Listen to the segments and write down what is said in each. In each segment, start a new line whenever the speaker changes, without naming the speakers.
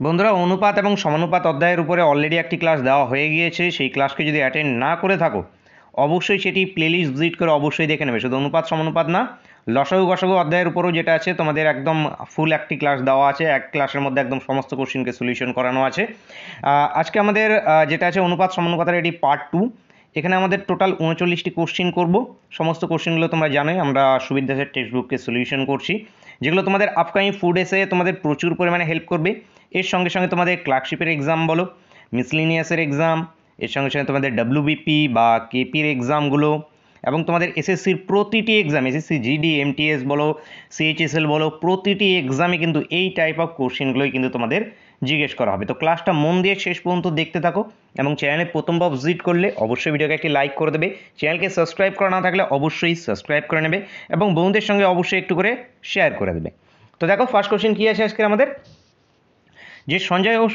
বন্ধুরা, অনুপাত এবং সমানুপাত অধ্যায়ের উপরে অলরেডি একটি ক্লাস দেওয়া হয়ে গিয়েছে। সেই ক্লাসকে যদি অ্যাটেন্ড না করে থাকো, অবশ্যই সেটি প্লেলিস্ট ভিজিট করে অবশ্যই দেখে নেবে। শুধু অনুপাত সমানুপাত না, লসাগু গসাগু অধ্যায়ের উপরেও যেটা আছে তোমাদের একদম ফুল একটি ক্লাস দেওয়া আছে। এক ক্লাসের মধ্যে একদম সমস্ত কোশ্চিনকে সলিউশন করানো আছে। আজকে আমাদের যেটা আছে অনুপাত সমানুপাতের এটি পার্ট 2। এখানে আমাদের টোটাল 39টি কোশ্চিন করব। সমস্ত কোশ্চিনগুলো তোমরা জানোই, আমরা সুবিদ দাসের টেক্সট বুককে সলিউশন করছি, যেগুলো তোমাদের আপকামিং ফুড এসে তোমাদের প্রচুর পরিমাণে হেল্প করবে। এর সঙ্গে সঙ্গে তোমাদের ক্লার্কশিপের এক্সাম বলো, মিসলিনিয়াসের এক্সাম, এর সঙ্গে সঙ্গে তোমাদের ডাব্লিউবিপি বা কেপির এক্সামগুলো, এবং তোমাদের এসএসসির প্রতিটি এক্সাম, এসএসসি জিডি এমটিএস বলো, সিএইচএসএল বলো, প্রতিটি এক্সামে কিন্তু এই টাইপ অফ কোশ্চেনগুলোই কিন্তু তোমাদের জিজ্ঞেস করা হবে। তো ক্লাসটা মন দিয়ে শেষ পর্যন্ত দেখতে থাকো, এবং চ্যানেলে প্রথমবার ভিজিট করলে অবশ্যই ভিডিওকে একটি লাইক করে দেবে। চ্যানেলকে সাবস্ক্রাইব করা না থাকলে অবশ্যই সাবস্ক্রাইব করে নেবে, এবং বন্ধুদের সঙ্গে অবশ্যই একটু করে শেয়ার করে দেবে। তো দেখো, ফার্স্ট কোশ্চেন কী আছে আজকে আমাদের, যে সঞ্জয় ও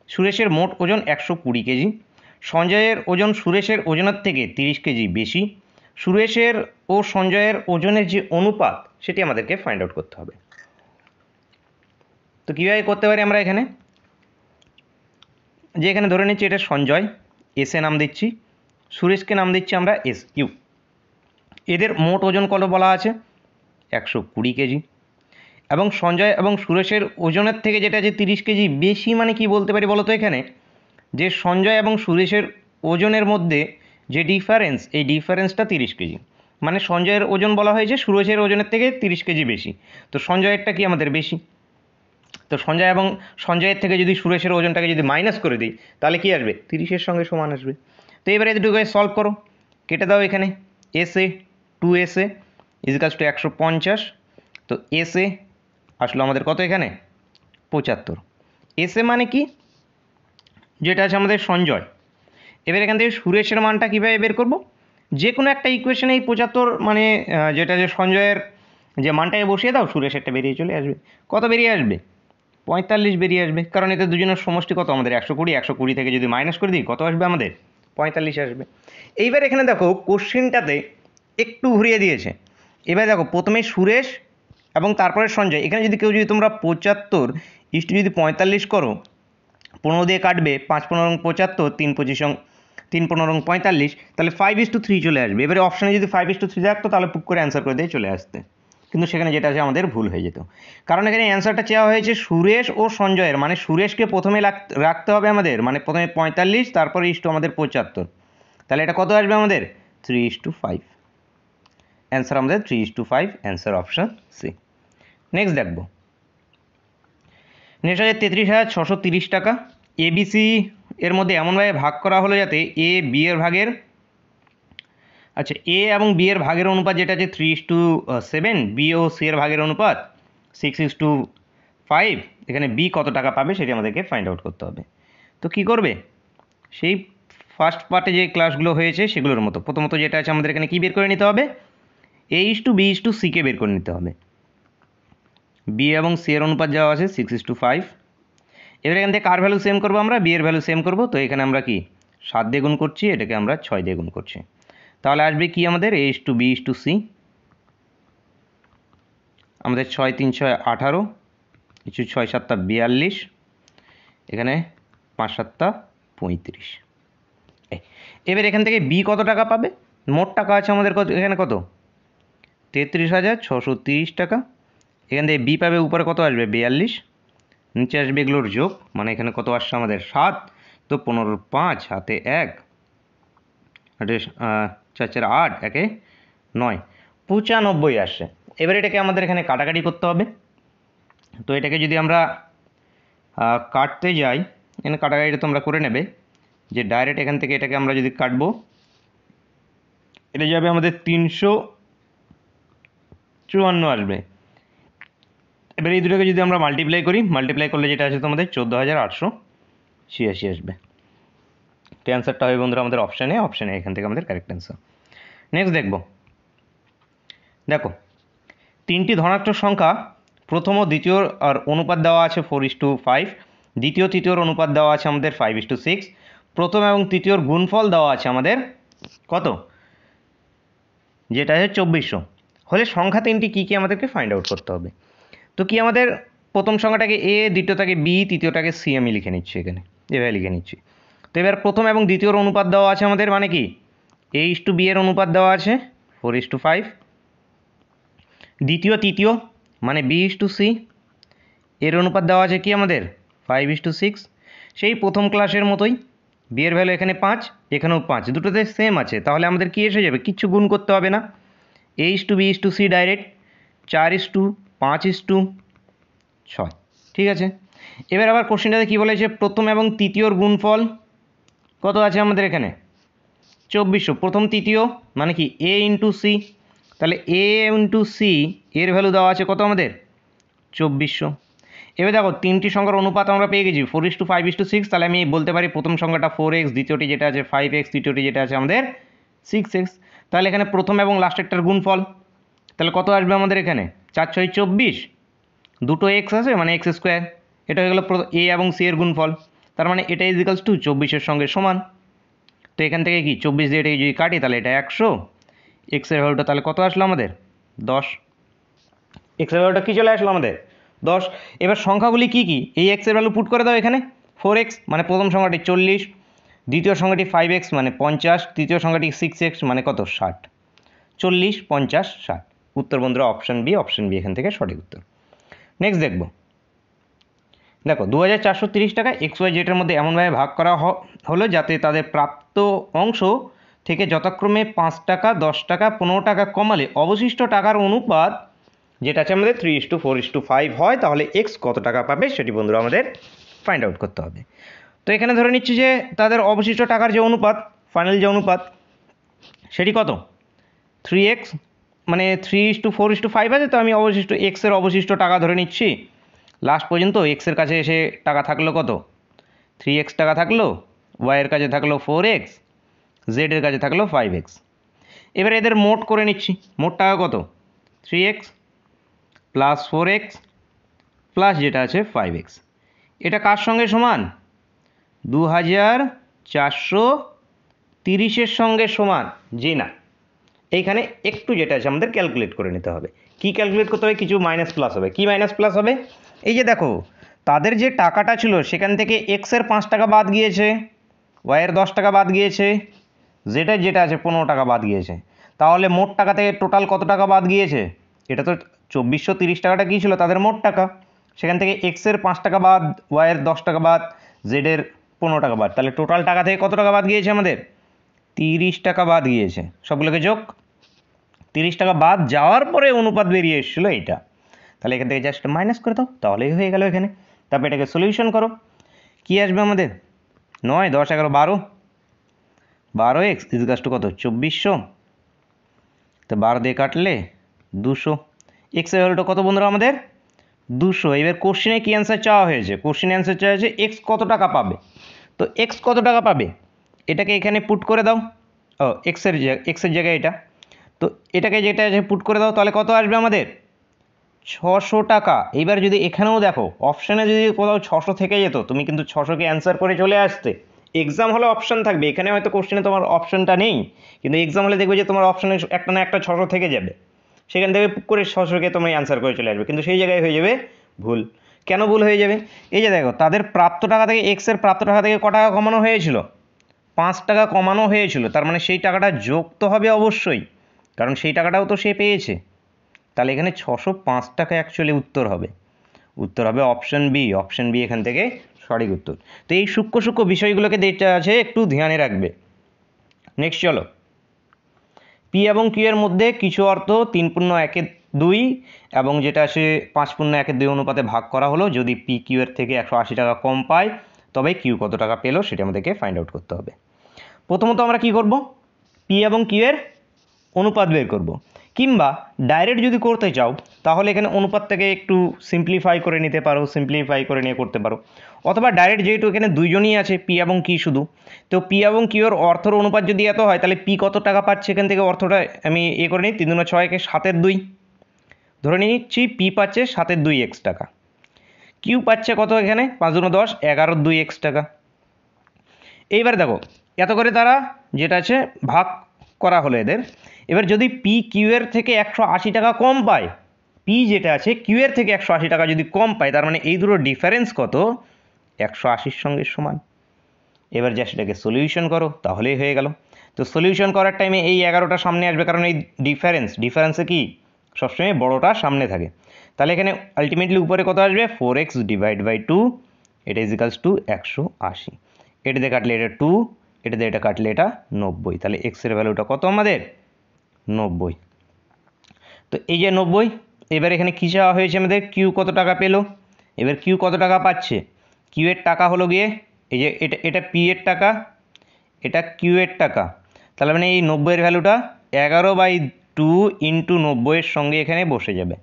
সুরেশের মোট ওজন 120 কেজি। সঞ্জয়ের ওজন সুরেশের ওজনের থেকে 30 কেজি বেশি। সুরেশের ও সঞ্জয়ের ওজনের যে অনুপাত সেটি আমাদেরকে ফাইন্ড আউট করতে হবে। তো কীভাবে করতে পারি আমরা এখানে, যে এখানে ধরে নিচ্ছি এটা সঞ্জয়, এস এ নাম দিচ্ছি, সুরেশকে নাম দিচ্ছি আমরা এস ইউ। এদের মোট ওজন কত বলা আছে, 120 কেজি। এবং সঞ্জয় এবং সুরেশের ওজনের থেকে যেটা আছে 30 কেজি বেশি, মানে কি বলতে পারি বলো তো এখানে, যে সঞ্জয় এবং সুরেশের ওজনের মধ্যে যে ডিফারেন্স, এই ডিফারেন্সটা 30 কেজি। মানে সঞ্জয়ের ওজন বলা হয়েছে সুরেশের ওজনের থেকে 30 কেজি বেশি, তো সঞ্জয়েরটা কি আমাদের বেশি। তো সঞ্জয়ের থেকে যদি সুরেশের ওজনটাকে যদি মাইনাস করে দিই, তাহলে কি আসবে, 30-এর সঙ্গে সমান আসবে। তো এবারে দুটোকে সলভ করো, কেটে দাও এখানে, S A 2 S A equals to 150। তো এস এ আসলো আমাদের কত এখানে, 75। এস এ মানে কি, যেটা আছে আমাদের সঞ্জয়। এবার এখান থেকে সুরেশের মানটা কীভাবে বের করব, যে কোনো একটা ইকুয়েশনে এই 75 মানে যেটা যে সঞ্জয়ের যে মানটাকে বসিয়ে দাও, সুরেশেরটা বেরিয়ে চলে আসবে। কত বেরিয়ে আসবে, 45 বেরিয়ে আসবে, কারণ এতে দুজনের সমষ্টি কত আমাদের 120 থেকে যদি মাইনাস করে দিই কত আসবে আমাদের, 45 আসবে। এইবার এখানে দেখো কোশ্চেনটাতে একটু ঘুরিয়ে দিয়েছে। এবার দেখো প্রথমে সুরেশ এবং তারপরে সঞ্জয়, এখানে যদি কেউ যদি তোমরা 75 ইস্টু যদি 45 করো, 15 দিয়ে কাটবে, 5-15 75, 3-15 45, তাহলে 5:3 চলে আসবে। এবারে অপশানে যদি 5:3 থাকতো তাহলে পুক করে অ্যান্সার করে দিয়ে চলে আসতে, কিন্তু সেখানে যেটা আছে আমাদের ভুল হয়ে যেত, কারণ এখানে অ্যান্সারটা চাওয়া হয়েছে সুরেশ ও সঞ্জয়ের, মানে সুরেশকে প্রথমে রাখতে হবে আমাদের, মানে প্রথমে 45, তারপরে ইস্টু আমাদের 75, তাহলে এটা কত আসবে আমাদের 3:5। অ্যান্সার আমাদের 3:5, অ্যান্সার অপশান সি। নেক্সট দেখবো, নেক্সট আছে 33,630 টাকা। এবিসি এর মধ্যে এমনভাবে ভাগ করা হলো যাতে এ বি এর ভাগের, আচ্ছা এ এবং বি এর ভাগের অনুপাত যেটা আছে 3:7, বি ও সি এর ভাগের অনুপাত 6:5। এখানে বি কত টাকা পাবে সেটি আমাদেরকে ফাইন্ড আউট করতে হবে। তো কি করবে, সেই ফার্স্ট পার্টে যে ক্লাসগুলো হয়েছে সেগুলোর মতো প্রথমত যেটা আছে আমাদের এখানে কি বের করে নিতে হবে, A:B:C কে বের করে নিতে হবে। বি এবং সি এর অনুপাত যাওয়া আছে 6:5। এবার এখান থেকে কার ভ্যালু সেম করবো, আমরা বি এর ভ্যালু সেম করবো। তো এখানে আমরা কি 7 দিয়ে গুণ করছি, এটাকে আমরা 6 দিয়ে গুণ করছি, তাহলে আসবে কি আমাদের A:B:C। আমাদের 6×3=6 18, কিছু 6×7 42, এখানে 5×7 35। এবার এখান থেকে বি কত টাকা পাবে, মোট টাকা আছে আমাদের কত এখানে, কত 33,630 টাকা। এখান থেকে বি পাবে, উপরে কত আসবে 42, নিচে আসবে এগুলোর যোগ, মানে এখানে কত আসছে আমাদের 7, তো 15 5 হাতে 1, 4 8, 1 9, 95 আসছে। এবার এটাকে আমাদের এখানে কাটাকাটি করতে হবে। তো এটাকে যদি আমরা কাটতে যাই, এখানে কাটাকাটিটা তোমরা করে নেবে, যে ডাইরেক্ট এখান থেকে এটাকে আমরা যদি কাটবো, এটা যাবে আমাদের 354 আসবে। এবার এই দুটোকে যদি আমরা মাল্টিপ্লাই করি, মাল্টিপ্লাই করলে যেটা আছে তোমাদের 14,886 আসবে। তো অ্যান্সারটা হবে বন্ধুরা আমাদের অপশানে এখান থেকে আমাদের কারেক্ট অ্যান্সার। নেক্সট দেখো 3টি ধনাত্মক সংখ্যা প্রথম ও দ্বিতীয় আর অনুপাত দেওয়া আছে 4:5, দ্বিতীয় তৃতীয়র অনুপাত দেওয়া আছে আমাদের 5:6, প্রথম এবং তৃতীয়র গুণফল দেওয়া আছে আমাদের কত, যেটা আছে 2400। হলে সংখ্যা 3টি কী কী আমাদেরকে ফাইন্ড আউট করতে হবে। তো কি আমাদের প্রথম সংখ্যাটাকে এ, দ্বিতীয়টাকে বি, তৃতীয়টাকে সি আমি লিখে নিচ্ছি এখানে, এভাবে লিখে নিচ্ছি। তো এবার প্রথম এবং দ্বিতীয়র অনুপাত দেওয়া আছে আমাদের, মানে কি A/B এর অনুপাত দেওয়া আছে 4:5, দ্বিতীয় তৃতীয় মানে B/C এর অনুপাত দেওয়া আছে কি আমাদের 5:6। সেই প্রথম ক্লাসের মতোই বি এর ভ্যালু এখানে 5, এখানেও 5, দুটোতে সেম আছে, তাহলে আমাদের কি এসে যাবে, কিচ্ছু গুণ করতে হবে না, A/B/C ডাইরেক্ট 4:5:6। ঠিক আছে, এবার আবার কোশ্চেনটাতে কী বলেছে, প্রথম এবং তৃতীয়র গুণফল কত আছে আমাদের এখানে 2400, প্রথম তৃতীয় মানে কি A/C, তাহলে A/C এর ভ্যালু দেওয়া আছে কত আমাদের 2400। এবার দেখো তিনটি সংখ্যার অনুপাত আমরা পেয়ে গেছি 4:5:6, তাহলে আমি বলতে পারি প্রথম সংখ্যাটা 4x, দ্বিতীয়টি যেটা আছে 5x, তৃতীয়টি যেটা আছে আমাদের 6x। তাহলে এখানে প্রথম এবং লাস্টেরটার গুণফল তাহলে কত আসবে আমাদের এখানে 4×6=24, দুটো এক্স আছে মানে x², এটা হয়ে গেল এ এবং সি এর গুণফল, তার মানে এটা ইজিক্যালস টু 24-এর সঙ্গে সমান। তো এখান থেকে কি 24 দিয়ে এটাকে যদি কাটি তাহলে এটা 100, এক্সের ভ্যালুটা তাহলে কত আসলো আমাদের 10, এক্সের ভ্যালুটা কী চলে আসলো আমাদের 10। এবার সংখ্যাগুলি কি কি, এই এক্সের ভ্যালু পুট করে দাও এখানে, 4x মানে প্রথম সংখ্যাটি 40, দ্বিতীয় সংখ্যাটি 5x মানে 50, তৃতীয় সংখ্যাটি 6x মানে কত 60, 40, 50, 60। উত্তর বন্ধুরা অপশান বি এখান থেকে সঠিক উত্তর। নেক্সট দেখো 2430 টাকা XY জেটের মধ্যে এমনভাবে ভাগ করা হলো যাতে তাদের প্রাপ্ত অংশ থেকে যথাক্রমে 5 টাকা, 10 টাকা, 15 টাকা কমালে অবশিষ্ট টাকার অনুপাত যেটা আছে আমাদের 3:4:5 হয়, তাহলে এক্স কত টাকা পাবে সেটি বন্ধুরা আমাদের ফাইন্ড আউট করতে হবে। তো এখানে ধরে নিচ্ছি যে তাদের অবশিষ্ট টাকার যে অনুপাত, ফাইনাল যে অনুপাত সেটি কত 3x, মানে 3:4:5 আছে, তো আমি অবশিষ্ট এক্সের অবশিষ্ট টাকা ধরে নিচ্ছি, লাস্ট পর্যন্ত এক্সের কাছে এসে টাকা থাকলো কত 3x টাকা থাকলো, ওয়াইয়ের কাছে থাকলো 4x, জেডের কাছে থাকলো 5x। এবার এদের মোট করে নিচ্ছি, মোট টাকা কত 3x প্লাস 4x প্লাস যেটা আছে 5x, এটা কার সঙ্গে সমান 2430-এর সঙ্গে সমান, জি না, এইখানে একটু যেটা আছে আমাদের ক্যালকুলেট করে নিতে হবে। কি ক্যালকুলেট করতে হবে, কিছু মাইনাস প্লাস হবে, কি মাইনাস প্লাস হবে, এই যে দেখো তাদের যে টাকাটা ছিল সেখান থেকে এক্সের 5 টাকা বাদ গিয়েছে, ওয়াইয়ের 10 টাকা বাদ গিয়েছে, জেডের যেটা আছে 15 টাকা বাদ গিয়েছে, তাহলে মোট টাকা থেকে টোটাল কত টাকা বাদ গিয়েছে, এটা তো 2430 টাকাটা কী ছিল তাদের মোট টাকা, সেখান থেকে এক্সের 5 টাকা বাদ, ওয়াইয়ের 10 টাকা বাদ, জেডের 15 টাকা বাদ, তাহলে টোটাল টাকা থেকে কত টাকা বাদ গিয়েছে আমাদের 30 টাকা বাদ গিয়েছে, সবগুলোকে যোগ 30 টাকা বাদ যাওয়ার পরে অনুপাত বেরিয়ে এসেছিলো এইটা, তাহলে এখান থেকে জাস্ট মাইনাস করে দাও তাহলেই হয়ে গেল এখানে। তারপর এটাকে সলিউশন করো, কি আসবে আমাদের 9, 10, 11, 12, 12x ইজগাস টু কত 2400, তো 12 দিয়ে কাটলে 200, এক্সের ভ্যালুটা কত বন্ধুরা আমাদের 200। এবার কোশ্চেনে কি অ্যান্সার চাওয়া হয়েছে, কোশ্চেনে অ্যান্সার চাওয়া হয়েছে এক্স কত টাকা পাবে, তো এক্স কত টাকা পাবে এটাকে এখানে পুট করে দাও, ও এক্সের জায়গায় এটা, তো এটাকে যেটা আছে পুট করে দাও, তাহলে কত আসবে আমাদের 600 টাকা। এইবার যদি এখানেও দেখো অপশানে যদি কোথাও 600 থেকে যেত তুমি কিন্তু 600কে অ্যান্সার করে চলে আসতে, এক্সাম হলে অপশান থাকবে, এখানে হয়তো কোশ্চেনে তোমার অপশানটা নেই, কিন্তু এক্সাম হলে দেখবে যে তোমার অপশানে একটা না একটা 600 থেকে যাবে, সেখান থেকে পুক করে 600কে তুমি অ্যান্সার করে চলে আসবে, কিন্তু সেই জায়গায় হয়ে যাবে ভুল। কেন ভুল হয়ে যাবে, এই যে দেখো তাদের প্রাপ্ত টাকা থেকে এক্সের প্রাপ্ত টাকা থেকে ক টাকা কমানো হয়েছিল 5 টাকা কমানো হয়েছিল, তার মানে সেই টাকাটা যোগ তো হবে অবশ্যই, কারণ সেই টাকাটাও তো সে পেয়েছে, তাহলে এখানে 605 টাকা অ্যাকচুয়ালি উত্তর হবে অপশন বি এখান থেকে সঠিক উত্তর। তো এই সূক্ষ্ম বিষয়গুলোকে যেটা আছে একটু ধ্যানে রাখবে। নেক্সট চলো, পি এবং কিউ এর মধ্যে কিছু অর্থ 3:1/2 এবং যেটা আছে 5:1/2 অনুপাতে ভাগ করা হলো, যদি পি কিউ এর থেকে 180 টাকা কম পায় তবে কিউ কত টাকা পেলো সেটা আমাদেরকে ফাইন্ড আউট করতে হবে। প্রথমত আমরা কি করব, পি এবং কিউ এর অনুপাত বের করব, কিংবা ডাইরেক্ট যদি করতে চাও তাহলে এখানে অনুপাতটাকে একটু সিম্পলিফাই করে নিতে পারো, সিম্পলিফাই করে নিয়ে করতে পারো, অথবা ডাইরেক্ট যেহেতু এখানে দুইজনই আছে পি এবং কি শুধু, তো পি এবং কিউ এর অর্থর অনুপাত যদি এত হয় তাহলে পি কত টাকা পাচ্ছে এখান থেকে অর্থটা আমি করে নিই, 3×6 7/2 ধরে নিচ্ছি, পি পাচ্ছে 7/2x টাকা, কিউ পাচ্ছে কত এখানে 5×10 11/2x টাকা। এইবার দেখো এত করে তারা যেটা আছে ভাগ করা হলো এদের, এবার যদি পি কিউ এর থেকে 180 টাকা কম পায় পি যেটা আছে কিউ এর থেকে 180 টাকা যদি কম পায়, তার মানে এই দুটো ডিফারেন্স কত, 180-র সঙ্গে সমান। এবার জাস্ট এটাকে সলিউশন করো, তাহলেই হয়ে গেল। তো সলিউশন করার টাইমে এই 11টা সামনে আসবে, কারণ এই ডিফারেন্সে কি সবসময় বড়টা সামনে থাকে। তাহলে এখানে আলটিমেটলি উপরে কত আসবে, 4x ডিভাইড বাই 2, এটা ইজিক্যালস টু 180। এটা দিয়ে কাটলে এটা 2, এটা দিয়ে এটা কাটলে এটা 90। তাহলে এক্সের ভ্যালুটা কত আমাদের, 90। তো এই যে 90, এবার এখানে কী চাওয়া হয়েছে আমাদের, কিউ কত টাকা পেলো। এবার কিউ কত টাকা পাচ্ছে, কিউ এর টাকা হলো গিয়ে এই যে এটা পি এর টাকা, এটা কিউ এর টাকা। তাহলে মানে এই 90-এর ভ্যালুটা 11/2 ইন্টু 90-এর সঙ্গে এখানে বসে যাবে।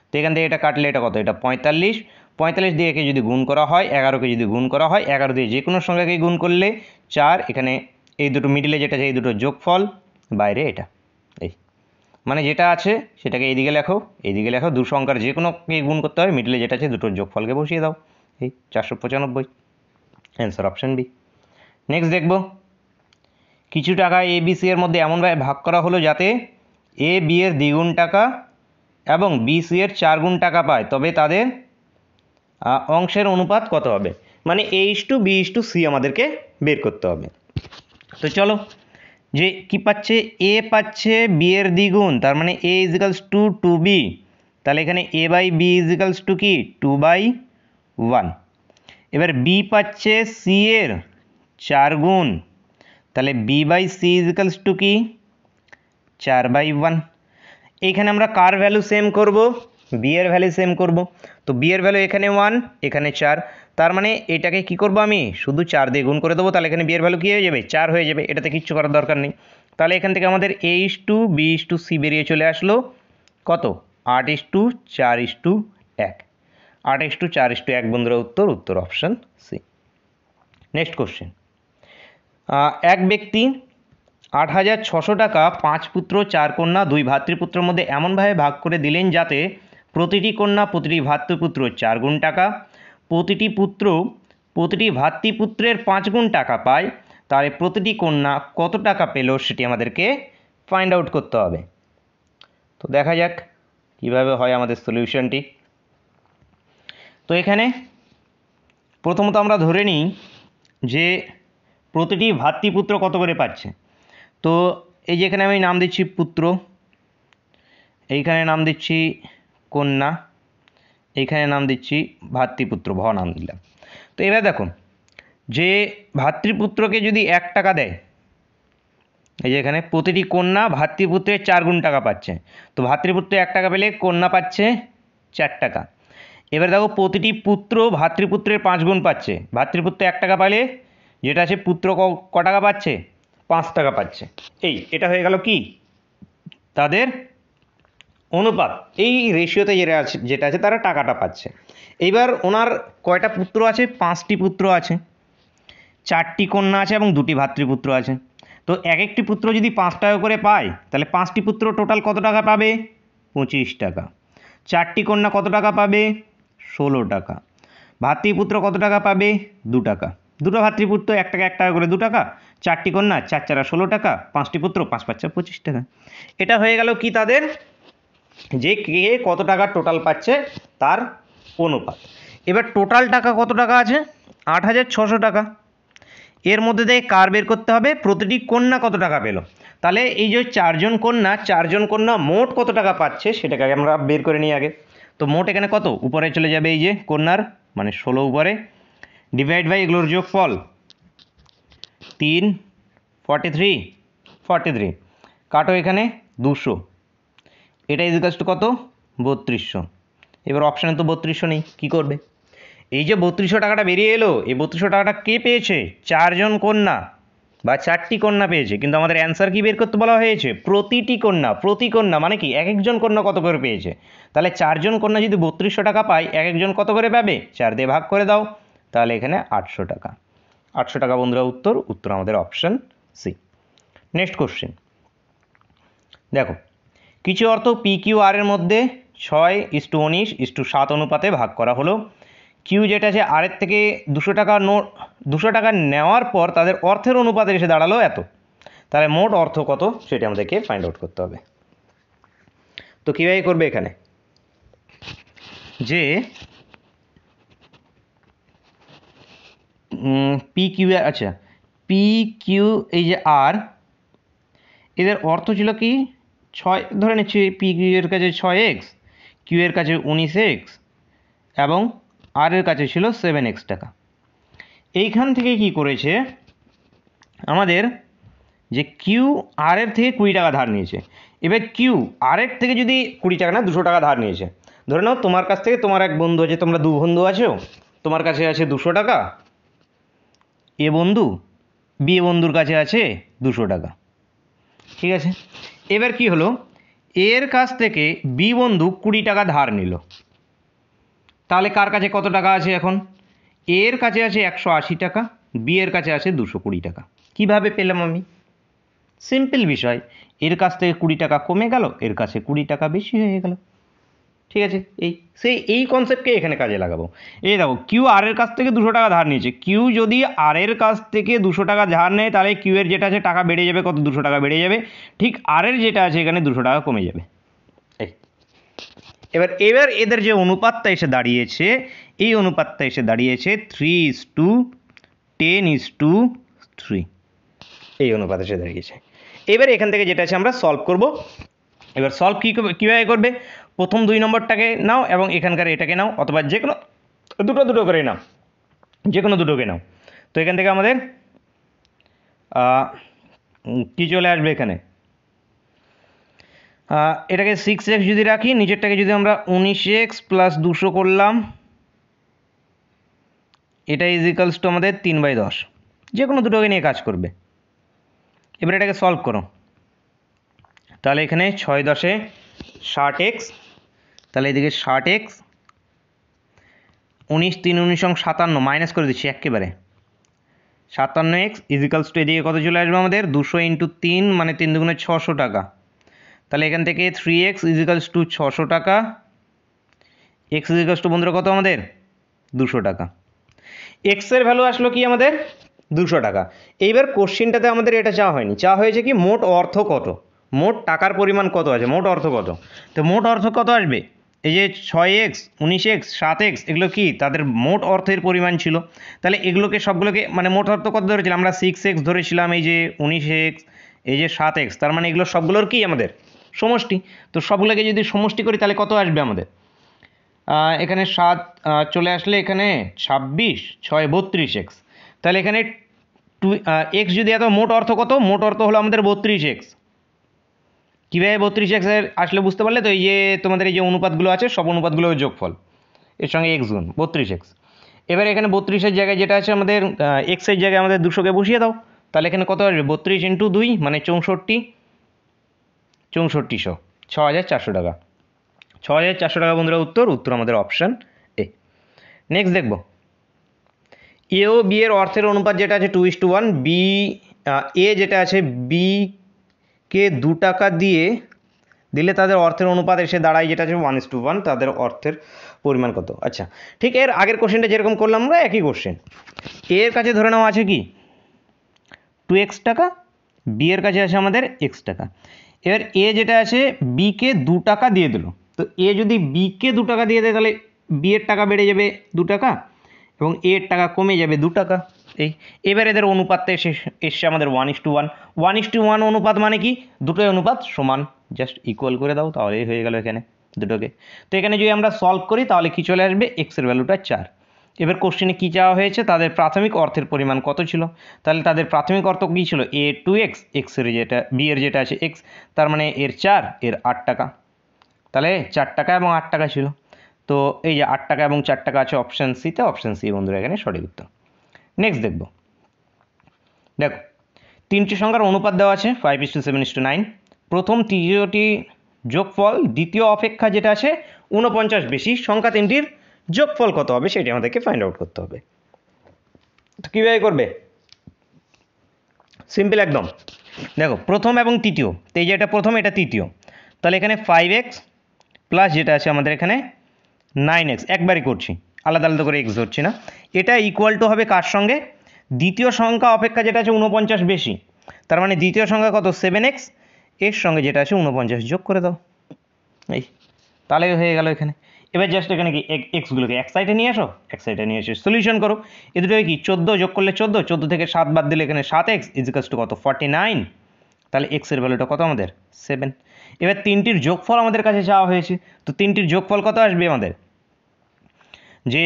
তো এখান থেকে এটা কাটলে এটা কত, এটা 45। 45 দিয়ে একে যদি গুণ করা হয়, 11কে যদি গুণ করা হয়, 11 দিয়ে যে কোনো সংখ্যাকে গুণ করলে 4, এখানে এই দুটো মিডিলে যেটা আছে এই দুটো যোগফল, বাইরে এটা, এই মানে যেটা আছে সেটাকে এইদিকে লেখো, এইদিকে লেখো, দু সংখ্যার যে কোনোকে গুণ করতে হবে, মিডিলে যেটা আছে দুটোর যোগফলকে বসিয়ে দাও, এই 495। Answer option B. নেক্সট দেখব, কিছু টাকা এ বি সি এর মধ্যে এমনভাবে ভাগ করা হলো যাতে এ বি এর দ্বিগুণ টাকা এবং বি সি এর 4 গুণ টাকা পায়, তবে তাদের অংশের অনুপাত কত হবে। মানে A:B:C আমাদেরকে বের করতে হবে। তো চলো, যে কি পাচ্ছে, এ পাচ্ছে বি এর দ্বিগুণ, তার মানে এ ইজিক্যালস টু 2b। তাহলে এখানে a by b equals to কি, 2/1। এবার বি পাচ্ছে সি এর 4 গুণ, তাহলে b by c equals to কি, 4/1। এইখানে আমরা কার ভ্যালু সেম করব, বি এর ভ্যালু সেম করব। তো বি এর ভ্যালু এখানে 1, এখানে 4, তার মানে এটাকে কি করব, আমি শুধু 4 দিয়ে গুণ করে দেবো, তাহলে এখানে বি এর ভ্যালু কী হয়ে যাবে, 4 হয়ে যাবে, এটাতে কিচ্ছু করার দরকার নেই। তাহলে এখান থেকে আমাদের A:B:C বেরিয়ে চলে আসলো কত, 8:4:1। 8:4:1 বন্ধুরা উত্তর অপশন সি। নেক্সট কোশ্চেন, এক ব্যক্তি 8,600 টাকা 5 পুত্র 4 কন্যা 2 ভাতৃপুত্রের মধ্যে এমনভাবে ভাগ করে দিলেন যাতে প্রতিটি কন্যা প্রতিটি ভাতৃপুত্র 4 গুণ টাকা, প্রতিটি ভাতৃপুত্রের 5 গুণ টাকা পায়, তাহলে প্রতিটি কন্যা কত টাকা পেল সেটি আমাদেরকে ফাইন্ড আউট করতে হবে। তো দেখা যাক কিভাবে হয় আমাদের সলিউশনটি। তো এখানে প্রথমত আমরা ধরে নিই যে প্রতিটি ভাতৃপুত্র কত করে পাচ্ছে। তো এই যে এখানে আমি নাম দিচ্ছি পুত্র, এইখানে নাম দিচ্ছি কন্যা, এইখানে নাম দিচ্ছি ভাতৃপুত্র, নাম দিলাম। তো এবার দেখো, যে ভাতৃপুত্রকে যদি 1 টাকা দেয়, এই যে এখানে প্রতিটি কন্যা ভাতৃপুত্রের 4 গুণ টাকা পাচ্ছে, তো ভাতৃপুত্র 1 টাকা পেলে কন্যা পাচ্ছে 4 টাকা। এবার দেখো প্রতিটি পুত্র ভাতৃপুত্রের 5 গুণ পাচ্ছে, ভাতৃপুত্র 1 টাকা পেলে যেটা আছে পুত্র ক টাকা পাচ্ছে, 5 টাকা পাচ্ছে। এটা হয়ে গেল কি তাদের অনুপাত, এই রেশিওতে যেটা আছে তারা টাকাটা পাচ্ছে। এইবার ওনার কয়টা পুত্র আছে, 5টি পুত্র আছে, 4টি কন্যা আছে এবং 2টি ভাতৃপুত্র আছে। তো এক একটি পুত্র যদি 5 টাকা করে পায়, তাহলে 5টি পুত্র টোটাল কত টাকা পাবে, 25 টাকা। 4টি কন্যা কত টাকা পাবে, 16 টাকা। ভাতৃপুত্র কত টাকা পাবে, 2 টাকা। দুটো ভাতৃপুত্র 1 টাকা 1 টাকা করে 2 টাকা, 4টি কন্যা 4 4 16 টাকা, 5টি পুত্র 5 5 25 টাকা। এটা হয়ে গেল কি তাদের, যে কে কত টাকা টোটাল পাচ্ছে তার অনুপাত। এবার টোটাল টাকা কত টাকা আছে, 8,600 টাকা। এর মধ্যে থেকে কার বের করতে হবে, প্রতিটি কন্যা কত টাকা পেল। তাহলে এই যে 4জন কন্যা মোট কত টাকা পাচ্ছে সেটাকে আমরা বের করে নিই আগে। তো মোট এখানে কত, উপরে চলে যাবে এই যে কন্যার মানে 16 উপরে, ডিভাইড বাই এগুলোর যোগফল 3, 43, কাটো এখানে 200, এটা ইজিক্যালস টু কত, 3200। এবার অপশানে তো 3200 নেই, কী করবে। এই যে 3200 টাকাটা বেরিয়ে এলো, এই 3200 টাকাটা কে পেয়েছে, 4জন কন্যা বা 4টি কন্যা পেয়েছে, কিন্তু আমাদের অ্যান্সার কি বের করতে বলা হয়েছে, প্রতি কন্যা মানে কি এক একজন কন্যা কত করে পেয়েছে। তাহলে 4জন কন্যা যদি 3200 টাকা পায়, এক একজন কত করে পাবে, 4 দিয়ে ভাগ করে দাও, তাহলে এখানে 800 টাকা। 800 টাকা বন্ধুরা উত্তর আমাদের অপশন সি। নেক্সট কোশ্চেন দেখো, কিছু অর্থ পি কিউ আর এর মধ্যে 6:19:7 অনুপাতে ভাগ করা হলো। কিউ যেটা আছে আর এর থেকে 200 টাকা নেওয়ার পর তাদের অর্থের অনুপাতে এসে দাঁড়ালো এত, তাহলে মোট অর্থ কত সেটা আমাদেরকে ফাইন্ড আউট করতে হবে। তো কীভাবে করবে, এখানে যে পি কিউ, আচ্ছা পি কিউ এই যে আর, এদের অর্থ ছিল কি 6, ধরে নিচ্ছি পি কিউ এর কাছে 6x, কিউ এর কাছে 19x এবং আর এর কাছে ছিল 7x টাকা। এইখান থেকে কি করেছে আমাদের, যে কিউ আর এর থেকে 20 টাকা ধার নিয়েছে। এবার কিউ আর এর থেকে যদি 20 টাকা না 200 টাকা ধার নিয়েছে, ধরে নাও তোমার কাছ থেকে তোমার এক বন্ধু আছে, তোমরা 2 বন্ধু আছো, তোমার কাছে আছে 200 টাকা, এ বন্ধু বি বন্ধুর কাছে আছে 200 টাকা, ঠিক আছে। এবার কি হলো, এর কাছ থেকে বি বন্ধু 20 টাকা ধার নিল, তাহলে কার কাছে কত টাকা আছে এখন, এর কাছে আছে 180 টাকা, বি এর কাছে আছে 220 টাকা। কিভাবে পেলাম আমি, সিম্পল বিষয়, এর কাছ থেকে 20 টাকা কমে গেল, এর কাছে 20 টাকা বেশি হয়ে গেল, ঠিক আছে। এই কনসেপ্টকে এখানে কাজে লাগাবো। এই দেখো কিউ আর এর কাছ থেকে 200 টাকা ধার নিয়েছে, কিউ যদি আর এর কাছ থেকে 200 টাকা ধার নেয় তাহলে কিউ এর যেটা আছে টাকা বেড়ে যাবে, কত 200 টাকা বেড়ে যাবে, ঠিক আর এর যেটা আছে এখানে 200 টাকা কমে যাবে। এবার এদের যে অনুপাতটা এসে দাঁড়িয়েছে, এই অনুপাতটা এসে দাঁড়িয়েছে 3:10:3, এই অনুপাত এসে দাঁড়িয়েছে। এবার এখান থেকে যেটা আছে আমরা সলভ করব। এবার সলভ কীভাবে করবে, প্রথম 2 নম্বরটাকে নাও এবং এখানকার এটাকে নাও, অথবা যে কোনো দুটো করে নাও, যে কোনো দুটোকে নাও। তো এখান থেকে আমাদের কি চলে আসবে এখানে, এটাকে 6x যদি রাখি, নিচেরটাকে যদি আমরা 19x প্লাস 200 করলাম, এটা ইজিক্যালস টু আমাদের 3/10, যে কোনো দুটোকে নিয়ে কাজ করবে। এবার এটাকে সলভ করো, তাহলে এখানে 6×10 60x, তাহলে এদিকে 60x, 19 3 19 57, মাইনাস করে দিচ্ছি একেবারে, 57x ইজিক্যালস টু এদিকে কত চলে আসবে আমাদের 200 × 3 মানে 3 দুগুণে 600 টাকা। তাহলে এখান থেকে 3x ইজিক্যালস টু 600 টাকা, x ইজিক্যালস টু বন্ধুরা কত আমাদের 200 টাকা। x এর ভ্যালু আসলো কি আমাদের 200 টাকা। এইবার কোশ্চিনটাতে আমাদের এটা চাওয়া হয়নি, চাওয়া হয়েছে কি মোট অর্থ কত, মোট টাকার পরিমাণ কত আছে, মোট অর্থ কত। তো মোট অর্থ কত আসবে, এই যে 6x 19x 7x এগুলো কি তাদের মোট অর্থের পরিমাণ ছিল। তাহলে এগুলোকে সবগুলোকে মানে মোট অর্থ কত ধরেছিলাম আমরা, 6x ধরেছিলাম, এই যে 19x, এই যে 7x, তার মানে এগুলো সবগুলোর কি আমাদের সমষ্টি। তো সবগুলোকে যদি সমষ্টি করি তাহলে কত আসবে আমাদের, এখানে 7 চলে আসলে এখানে 26, 6 32x, তাহলে এখানে 2x যদি এত, মোট অর্থ কত, মোট অর্থ হলো আমাদের 32x। কীভাবে 32x আসলে বুঝতে পারলে তো, এই যে তোমাদের এই যে অনুপাতগুলো আছে সব অনুপাতগুলোর যোগফল, এর সঙ্গে x গুণ 32x। এবার এখানে 32-এর জায়গায় যেটা আছে আমাদের x এর জায়গায় আমাদের 200কে বসিয়ে দাও, তাহলে এখানে কত আসবে 32 × 2 মানে 64, 6400 টাকা, 6400 টাকা বন্ধুরা উত্তর আমাদের অপশান এ। নেক্সট দেখব, এ ও বি এর অর্থের অনুপাত যেটা আছে 2:1, বি এ যেটা আছে বি কে 2 টাকা দিলে তাদের অর্থের অনুপাত এসে দাঁড়ায় যেটা আছে 1:1, তাদের অর্থের পরিমাণ কত। আচ্ছা ঠিক, এর আগের কোশ্চেনটা যেরকম করলাম আমরা একই কোশ্চেন, এর কাছে ধরে নেওয়া আছে কি 2x টাকা, বি এর কাছে আছে আমাদের x টাকা। এবার এ যেটা আছে বি কে 2 টাকা দিয়ে দিল, তো এ যদি বি কে 2 টাকা দিয়ে দেয় তাহলে বি এর টাকা বেড়ে যাবে 2 টাকা এবং এর টাকা কমে যাবে 2 টাকা। এবার এদের অনুপাতটা এসছে আমাদের 1:1, 1:1 অনুপাত মানে কি দুটোই অনুপাত সমান, জাস্ট ইকুয়াল করে দাও তাহলেই হয়ে গেল এখানে দুটোকে। তো এখানে যদি আমরা সলভ করি তাহলে কি চলে আসবে, x এর ভ্যালুটা 4। এবার কোশ্চেনে কী চাওয়া হয়েছে, তাদের প্রাথমিক অর্থের পরিমাণ কত ছিল, তাহলে তাদের প্রাথমিক অর্থ কী ছিল, এ 2x, x এর যেটা বি এর যেটা আছে x, তার মানে এর 4, এর 8 টাকা, তাহলে 4 টাকা এবং 8 টাকা ছিল। তো এই যে 8 টাকা এবং 4 টাকা আছে অপশান সিতে, অপশান সি বন্ধুরা এখানে সঠিক উত্তর। নেক্সট দেখো 3টি সংখ্যার অনুপাত দেওয়া আছে 5:7:9, প্রথম তৃতীয়টি যোগফল দ্বিতীয় অপেক্ষা যেটা আছে 49 বেশি, সংখ্যা 3টির যোগফল কত হবে সেটি আমাদেরকে ফাইন্ড আউট করতে হবে। তো কীভাবে করবে, সিম্পল একদম। দেখো প্রথম এবং তৃতীয়, তো এই যে এটা প্রথম এটা তৃতীয়, তাহলে এখানে 5x প্লাস যেটা আছে আমাদের এখানে 9x, একবারই করছি আলাদা আলাদা করে x ধরছি না, এটা ইকুয়াল টু হবে কার সঙ্গে, দ্বিতীয় সংখ্যা অপেক্ষা যেটা আছে 49 বেশি, তার মানে দ্বিতীয় সংখ্যা কত 7x, এর সঙ্গে যেটা আছে 49 যোগ করে দাও, এই তাহলে হয়ে গেল এখানে। এবার জাস্ট এখানে কি এক্সগুলোকে এক সাইডে নিয়ে আসো, এক সাইডে নিয়ে এসে সলিউশন করো। এ দুটোকে কি 14 যোগ করলে 14 থেকে 7 বাদ দিলে এখানে 7x ইজিকালস টু কত 49। তাহলে এক্সের ভ্যালুটা কত আমাদের 7। এবার তিনটির যোগফল আমাদের কাছে চাওয়া হয়েছে, তো তিনটির যোগফল কত আসবে আমাদের, যে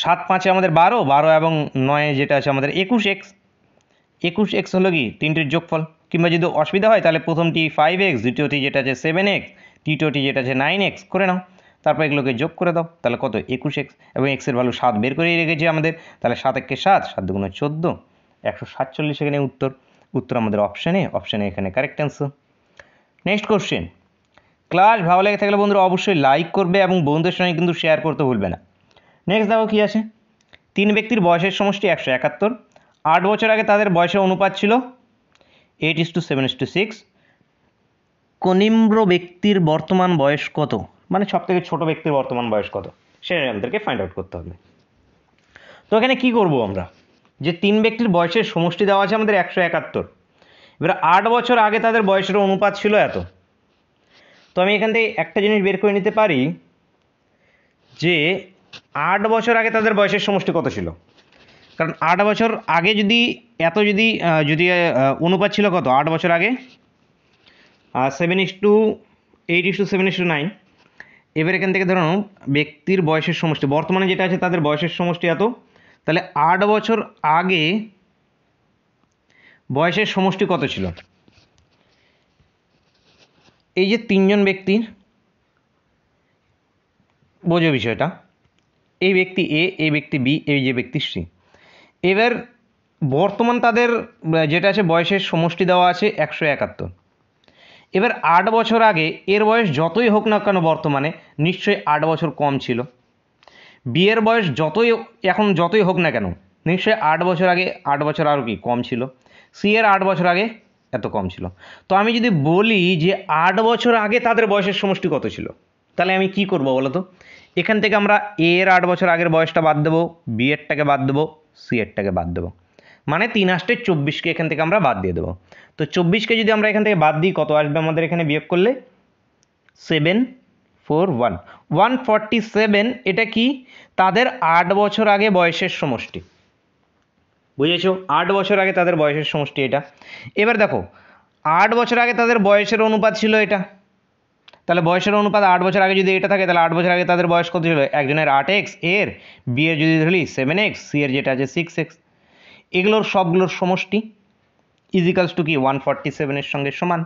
7 5 আমাদের 12 এবং 9 যেটা আছে আমাদের 21x। 21x হলো কি তিনটির যোগফল। কিংবা যদি অসুবিধা হয় তাহলে প্রথমটি 5x, দ্বিতীয়টি যেটা আছে 7x, তৃতীয়টি যেটা আছে 9x করে নাও, তারপর এগুলোকে যোগ করে দাও, তাহলে কত 21x এবং এক্সের ভ্যালু 7 বের করে রেখেছি আমাদের। তাহলে 7 একে 7, 7 দুগুণে 14, 147 এখানে উত্তর আমাদের অপশানে এখানে correct answer. Next question. Class ভালো লেগে থাকলে বন্ধুরা অবশ্যই লাইক করবে এবং বন্ধুদের সঙ্গে কিন্তু শেয়ার করতে ভুলবে না। নেক্সট দেখো কী আছে, 3 ব্যক্তির বয়সের সমষ্টি 171। 8 বছর আগে তাদের বয়সের অনুপাত ছিল 8:7:6। কনিম্র ব্যক্তির বর্তমান বয়স কত, মানে সব থেকে ছোটো ব্যক্তির বর্তমান বয়স কত, সেটা আমাদেরকে ফাইন্ড আউট করতে হবে। তো এখানে কি করব আমরা, যে 3 ব্যক্তির বয়সের সমষ্টি দেওয়া আছে আমাদের 171। এবার 8 বছর আগে তাদের বয়সের অনুপাত ছিল এত। তো আমি এখান থেকে একটা জিনিস বের করে নিতে পারি যে 8 বছর আগে তাদের বয়সের সমষ্টি কত ছিল। কারণ 8 বছর আগে যদি অনুপাত ছিল কত 8 বছর আগে 7:8:7:9। এবার এখান থেকে ধরুন ব্যক্তির বয়সের সমষ্টি বর্তমানে যেটা আছে তাদের বয়সের সমষ্টি এত, তাহলে 8 বছর আগে বয়সের সমষ্টি কত ছিল। এই যে 3 জন ব্যক্তির, বোঝো বিষয়টা, এই ব্যক্তি এ, এই ব্যক্তি বি, এই যে ব্যক্তি সি। এবার বর্তমান তাদের যেটা আছে বয়সের সমষ্টি দেওয়া আছে 171। এবার 8 বছর আগে এর বয়স যতই হোক না কেন বর্তমানে নিশ্চয়ই 8 বছর কম ছিল। বি এর বয়স যতই হোক না কেন নিশ্চয়ই 8 বছর আগে 8 বছর আরও কি কম ছিল। সি এর 8 বছর আগে এত কম ছিল। তো আমি যদি বলি যে 8 বছর আগে তাদের বয়সের সমষ্টি কত ছিল, তাহলে আমি কি করব বলো তো। এখান থেকে আমরা এ এর 8 বছর আগের বয়সটা বাদ দেবো, বি এরটাকে বাদ দেবো, সি এরটাকে বাদ দেবো, মানে 3×8=24কে এখান থেকে আমরা বাদ দিয়ে দেবো। তো 24কে যদি আমরা এখান থেকে বাদ দিই কত আসবে আমাদের এখানে বিয়োগ করলে 741 147। এটা কি তাদের 8 বছর আগে বয়সের সমষ্টি, বুঝেছো? 8 বছর আগে তাদের বয়সের সমষ্টি এটা। এবার দেখো 8 বছর আগে তাদের বয়সের অনুপাত ছিল এটা, তাহলে বয়সের অনুপাত 8 বছর আগে যদি এটা থাকে তাহলে 8 বছর আগে তাদের বয়স কত ছিল, একজনের 8x, এর বি এর যদি ধরি 7x, সি এর যেটা আছে 6x। এগুলোর সবগুলোর সমষ্টি ইজিক্যালস টু কি 147 এর সঙ্গে সমান।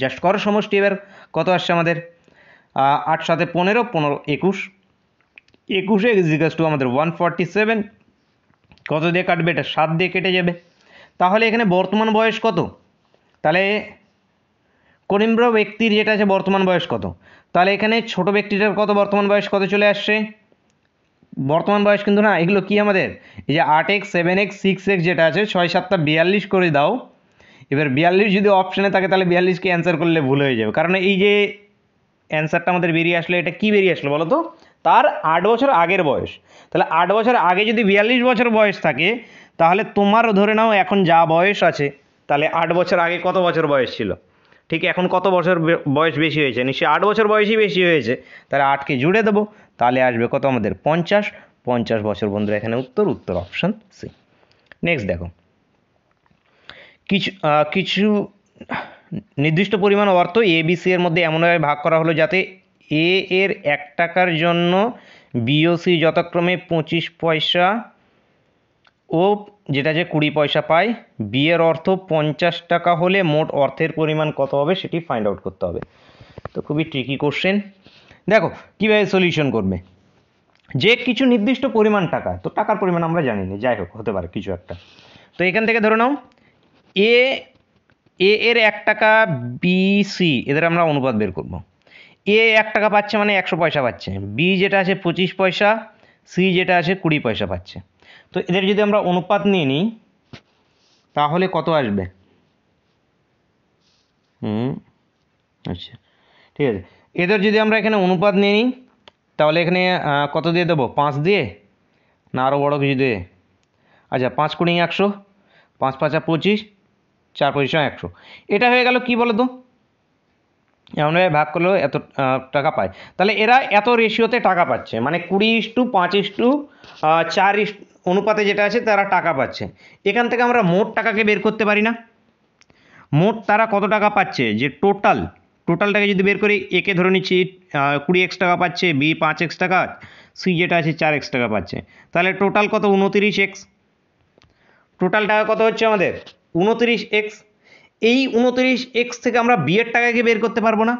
জাস্ট করো সমষ্টি। এবার কত আসছে আমাদের 8 7 15, 15 21, 21 ইজিক্যালস টু আমাদের 147। কত দিয়ে কাটবে, এটা 7 দিয়ে কেটে যাবে। তাহলে এখানে বর্তমান বয়স কত, তাহলে কনিম্র ব্যক্তির যেটা আছে বর্তমান বয়স কত, তাহলে এখানে ছোট ব্যক্তিটার কত বর্তমান বয়স কত চলে আসছে, বর্তমান বয়স কিন্তু না, এগুলো কি আমাদের এই যে 8x 7x 6x যেটা আছে 6 7 42 করে দাও। এবার 42 যদি অপশানে থাকে তাহলে 42কে অ্যান্সার করলে ভুল হয়ে যাবে, কারণ এই যে অ্যান্সারটা আমাদের বেরিয়ে আসলো এটা কি বেরিয়ে আসলো বলো তো, তার 8 বছর আগের বয়স। তাহলে 8 বছর আগে যদি 42 বছর বয়স থাকে তাহলে তোমারও ধরে নাও এখন যা বয়স আছে, তাহলে 8 বছর আগে কত বছর বয়স ছিল, ঠিক এখন কত বছর বয়স বেশি হয়েছে, নিশ্চয়ই 8 বছর বয়সই বেশি হয়েছে। তাহলে 8কে জুড়ে দেবো, তাহলে আসবে কত আমাদের 50 বছর। বন্ধুরা এখানে উত্তর অপশান সি। নেক্সট দেখো, কিছু নির্দিষ্ট পরিমাণ অর্থ এ বি সি এর মধ্যে এমনভাবে ভাগ করা হলো যাতে এ এর 1 টাকার জন্য বি ও সি যথাক্রমে 25 পয়সা ও যেটা যে 20 পয়সা পায়। বি এর অর্থ 50 টাকা হলে মোট অর্থের পরিমাণ কত হবে সেটি ফাইন্ড আউট করতে হবে। তো খুবই ট্রিকি কোশ্চেন। দেখো কীভাবে সলিউশন করবে, যে কিছু নির্দিষ্ট পরিমাণ টাকা, তো টাকার পরিমাণ আমরা জানি না, যাই হোক হতে পারে কিছু একটা। তো এখান থেকে ধরে নাও এ এর 1 টাকা, বি সি এদের আমরা অনুপাত বের করব। এ 1 টাকা পাচ্ছে মানে 100 পয়সা পাচ্ছে, বি যেটা আছে 25 পয়সা, সি যেটা আছে 20 পয়সা পাচ্ছে। তো এদের যদি আমরা অনুপাত নিয়ে নিই তাহলে কত আসবে, আচ্ছা ঠিক আছে, এদের যদি আমরা এখানে অনুপাত নিয়ে নিই তাহলে এখানে কত দিয়ে দেবো, 5 দিয়ে না আরও বড় কিছু দিয়ে, আচ্ছা 5 × 100, 5 × 5 = 25, 4 × 100। এটা হয়ে গেল কি বলো তো, এমনভাবে ভাগ করলেও এত টাকা পায়। তাহলে এরা এত রেশিওতে টাকা পাচ্ছে, মানে 20:5:4 অনুপাতে যেটা আছে তারা টাকা পাচ্ছে। এখান থেকে আমরা মোট টাকাকে বের করতে পারি না? মোট তারা কত টাকা পাচ্ছে, যে টোটালটাকে যদি বের করি, একে ধরে নিচ্ছি 20x টাকা পাচ্ছে, বি 5x টাকা, সি যেটা আছে 4x টাকা পাচ্ছে। তাহলে টোটাল কত? 29x। টোটাল টাকা কত হচ্ছে আমাদের? 29x। এই 29x থেকে আমরা বি এর টাকাকে বের করতে পারবো না?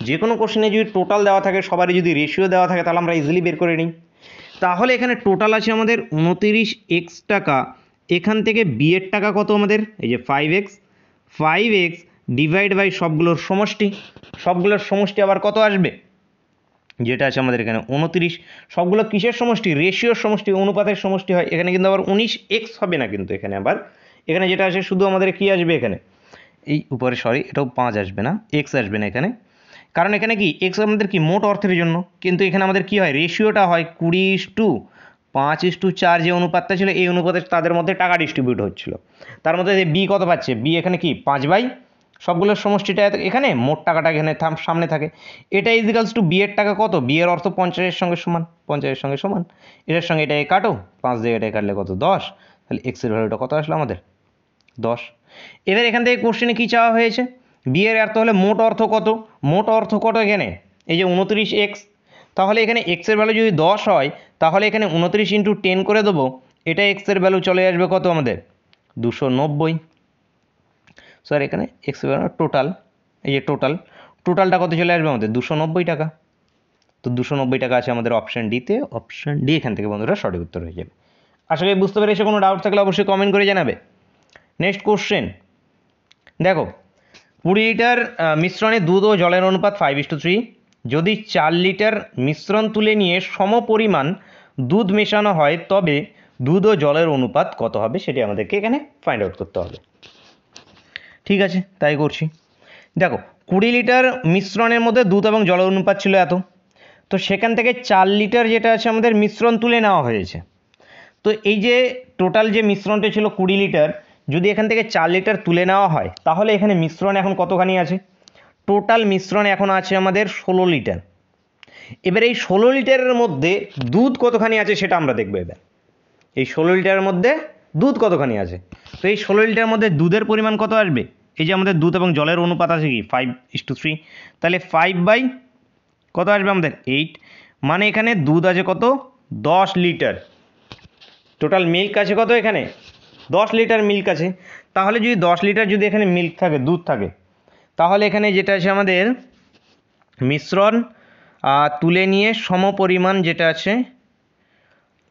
যে কোনো কোশ্চেনে যদি টোটাল দেওয়া থাকে, সবারই যদি রেশিও দেওয়া থাকে, তাহলে আমরা ইজিলি বের করে নিই। তাহলে এখানে টোটাল আছে আমাদের 29x টাকা, এখান থেকে বি এর টাকা কত আমাদের? এই যে 5x ডিভাইড বাই সবগুলোর সমষ্টি আবার কত আসবে? যেটা আছে আমাদের এখানে 29। সবগুলো কিসের সমষ্টি? রেশিওর সমষ্টি, অনুপাতের সমষ্টি হয়। এখানে কিন্তু আবার 19x হবে না, কিন্তু এখানে আবার এখানে যেটা আসে শুধু আমাদের কি আসবে এখানে, এই উপরে সরি এটাও 5 আসবে না, এক্স আসবে না এখানে, কারণ এখানে কি এক্স আমাদের কি মোট অর্থের জন্য, কিন্তু এখানে আমাদের কি হয়, রেশিওটা হয় 20:5:4 যে অনুপাতটা ছিল, এই অনুপাতে তাদের মধ্যে টাকা ডিস্ট্রিবিউট হচ্ছিল। তার মধ্যে বি কত পাচ্ছে? বি এখানে কি 5 সবগুলোর সমষ্টিটা এখানে, মোট টাকাটা এখানে সামনে থাকে। এটা ইজিক্যালস টু বি এর টাকা কত? বি এর অর্থ 50-এর সঙ্গে সমান, 50-এর সঙ্গে সমান। এটার সঙ্গে এটাকে কাটো, 5 দিয়ে এটাকে কাটলে কত? 10। তাহলে এক্সের ভ্যালুটা কত আসলো আমাদের? 10। এবার এখান থেকে কোশ্চেনে কী চাওয়া হয়েছে? বি এর অর্থ হলে মোট অর্থ কত? মোট অর্থ কত এখানে? এই যে 29x। তাহলে এখানে এক্সের ভ্যালু যদি 10 হয়, তাহলে এখানে 29 × 10 করে দেবো, এটা এক্সের ভ্যালু চলে আসবে কত আমাদের? 290। স্যার এখানে এক্সের ভ্যালু টোটাল, এই যে টোটালটা কত চলে আসবে আমাদের? 290 টাকা। তো 290 টাকা আছে আমাদের অপশান ডিতে। অপশান ডি এখান থেকে বন্ধুরা সঠিক উত্তর হয়ে যাবে। আশা করি বুঝতে পেরেছো। কোনো ডাউট থাকলে অবশ্যই কমেন্ট করে জানাবে। নেক্সট কোশ্চেন দেখো, 20 লিটার মিশ্রণে দুধ ও জলের অনুপাত 5:3। যদি 4 লিটার মিশ্রণ তুলে নিয়ে সমপরিমাণ দুধ মেশানো হয়, তবে দুধ ও জলের অনুপাত কত হবে, সেটি আমাদেরকে এখানে ফাইন্ড আউট করতে হবে। ঠিক আছে, তাই করছি। দেখো, 20 লিটার মিশ্রণের মধ্যে দুধ এবং জলের অনুপাত ছিল এত, তো সেখান থেকে 4 লিটার যেটা আছে আমাদের মিশ্রণ তুলে নেওয়া হয়েছে। তো এই যে টোটাল যে মিশ্রণটা ছিল 20 লিটার, যদি এখান থেকে 4 লিটার তুলে নেওয়া হয়, তাহলে এখানে মিশ্রণ এখন কতখানি আছে? টোটাল মিশ্রণ এখন আছে আমাদের 16 লিটার। এবার এই 16 লিটারের মধ্যে দুধ কতখানি আছে সেটা আমরা দেখবো। এবার এই 16 লিটারের মধ্যে দুধ কতখানি আছে, তো এই 16 লিটারের মধ্যে দুধের পরিমাণ কত আসবে? এই যে আমাদের দুধ এবং জলের অনুপাত আছে কি 5:3, তাহলে 5 কত আসবে আমাদের? 8। মানে এখানে দুধ আছে কত? 10 লিটার। টোটাল মিল্ক আছে কত? এখানে 10 লিটার মিল্ক আছে। তাহলে যদি 10 লিটার যদি এখানে মিল্ক থাকে, দুধ থাকে, তাহলে এখানে যেটা আছে আমাদের মিশ্রণ তুলে নিয়ে সমপরিমাণ যেটা আছে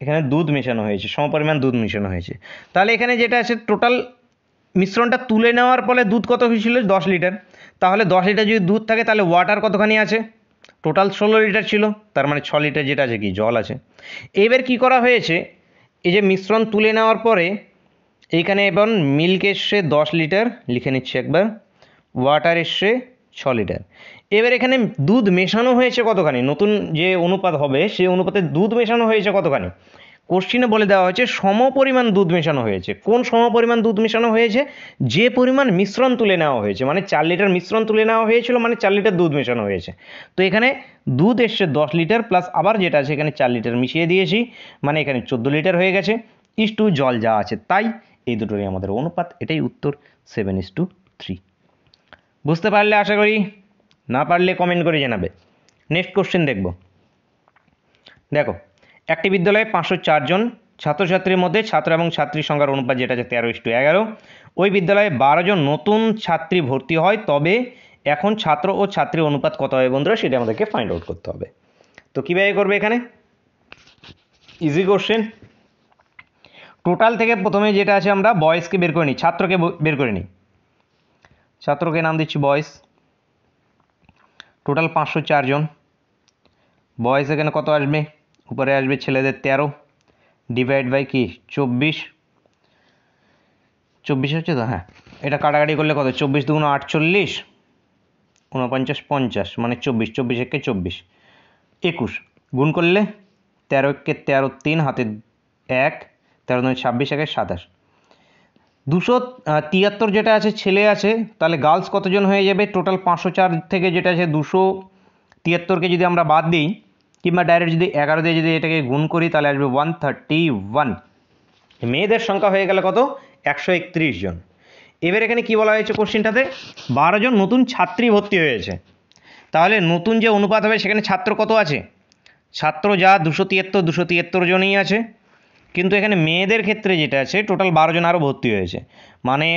এখানে দুধ মেশানো হয়েছে, সমপরিমাণ দুধ মেশানো হয়েছে। তাহলে এখানে যেটা আছে টোটাল মিশ্রণটা তুলে নেওয়ার ফলে দুধ কত হয়েছিল? 10 লিটার। তাহলে 10 লিটার যদি দুধ থাকে, তাহলে ওয়াটার কতখানি আছে? টোটাল 16 লিটার ছিল, তার মানে 6 লিটার যেটা আছে কি জল আছে। এবার কি করা হয়েছে, এই যে মিশ্রণ তুলে নেওয়ার পরে এইখানে এবং মিল্ক এসছে 10 লিটার, লিখে নিচ্ছি একবার, ওয়াটার এসছে 6 লিটার। এবার এখানে দুধ মেশানো হয়েছে কতখানি? নতুন যে অনুপাত হবে সেই অনুপাতে দুধ মেশানো হয়েছে কতখানি? কোশ্চিনে বলে দেওয়া হয়েছে সমপরিমাণ দুধ মেশানো হয়েছে। কোন সমপরিমাণ দুধ মেশানো হয়েছে? যে পরিমাণ মিশ্রণ তুলে নেওয়া হয়েছে, মানে 4 লিটার মিশ্রণ তুলে নেওয়া হয়েছিল, মানে 4 লিটার দুধ মেশানো হয়েছে। তো এখানে দুধ এসছে 10 লিটার প্লাস আবার যেটা আছে এখানে 4 লিটার মিশিয়ে দিয়েছি, মানে এখানে 14 লিটার হয়ে গেছে, ইস টু জল যা আছে তাই। এই দুটোরই আমাদের অনুপাত, এটাই উত্তর 7:3। বুঝতে পারলে আশা করি, না পারলে কমেন্ট করে জানাবে। নেক্সট কোশ্চেন দেখব। দেখো, একটি বিদ্যালয়ে 504 জন ছাত্রছাত্রীর মধ্যে ছাত্র এবং ছাত্রীর সংখ্যার অনুপাত যেটা আছে 13:11। ওই বিদ্যালয়ে 12 জন নতুন ছাত্রী ভর্তি হয়, তবে এখন ছাত্র ও ছাত্রীর অনুপাত কত হবে বন্ধুরা, সেটা আমাদেরকে ফাইন্ড আউট করতে হবে। তো কীভাবে করবে? এখানে ইজি কোশ্চেন। টোটাল থেকে প্রথমে যেটা আছে আমরা বয়েজকে বের করে নিই, ছাত্রকে বের করে নিই। ছাত্রকে নাম দিচ্ছি বয়েজ। টোটাল 504 জন। বয়েজ এখানে কত আসবে? উপরে আসবে ছেলেদের 13 ডিভাইড বাই কি 24 হচ্ছে তো, হ্যাঁ এটা কাটাকাটি করলে কত? 24 × 2 = 48, 49 50, মানে 24, 24 একে 24, 21 গুণ করলে 13 একে 13, 3 হাতে 1, 13 × 26 একে 27, 273 যেটা আছে ছেলে আছে, তাহলে গার্লস কতজন হয়ে যাবে? টোটাল 504 থেকে যেটা আছে 273কে যদি আমরা বাদ দিই কিংবা ডাইরেক্ট যদি 11 দিয়ে যদি এটাকে গুণ করি তাহলে আসবে 131। মেয়েদের সংখ্যা হয়ে গেল কত? 131 জন। এবার এখানে কি বলা হয়েছে কোশ্চেনটাতে? 12 জন নতুন ছাত্রী ভর্তি হয়েছে। তাহলে নতুন যে অনুপাত হবে সেখানে ছাত্র কত আছে? ছাত্র যা 273 জনই আছে, কিন্তু এখানে মেয়েদের ক্ষেত্রে যেটা আছে টোটাল 12 জন আরও ভর্তি হয়েছে, মানে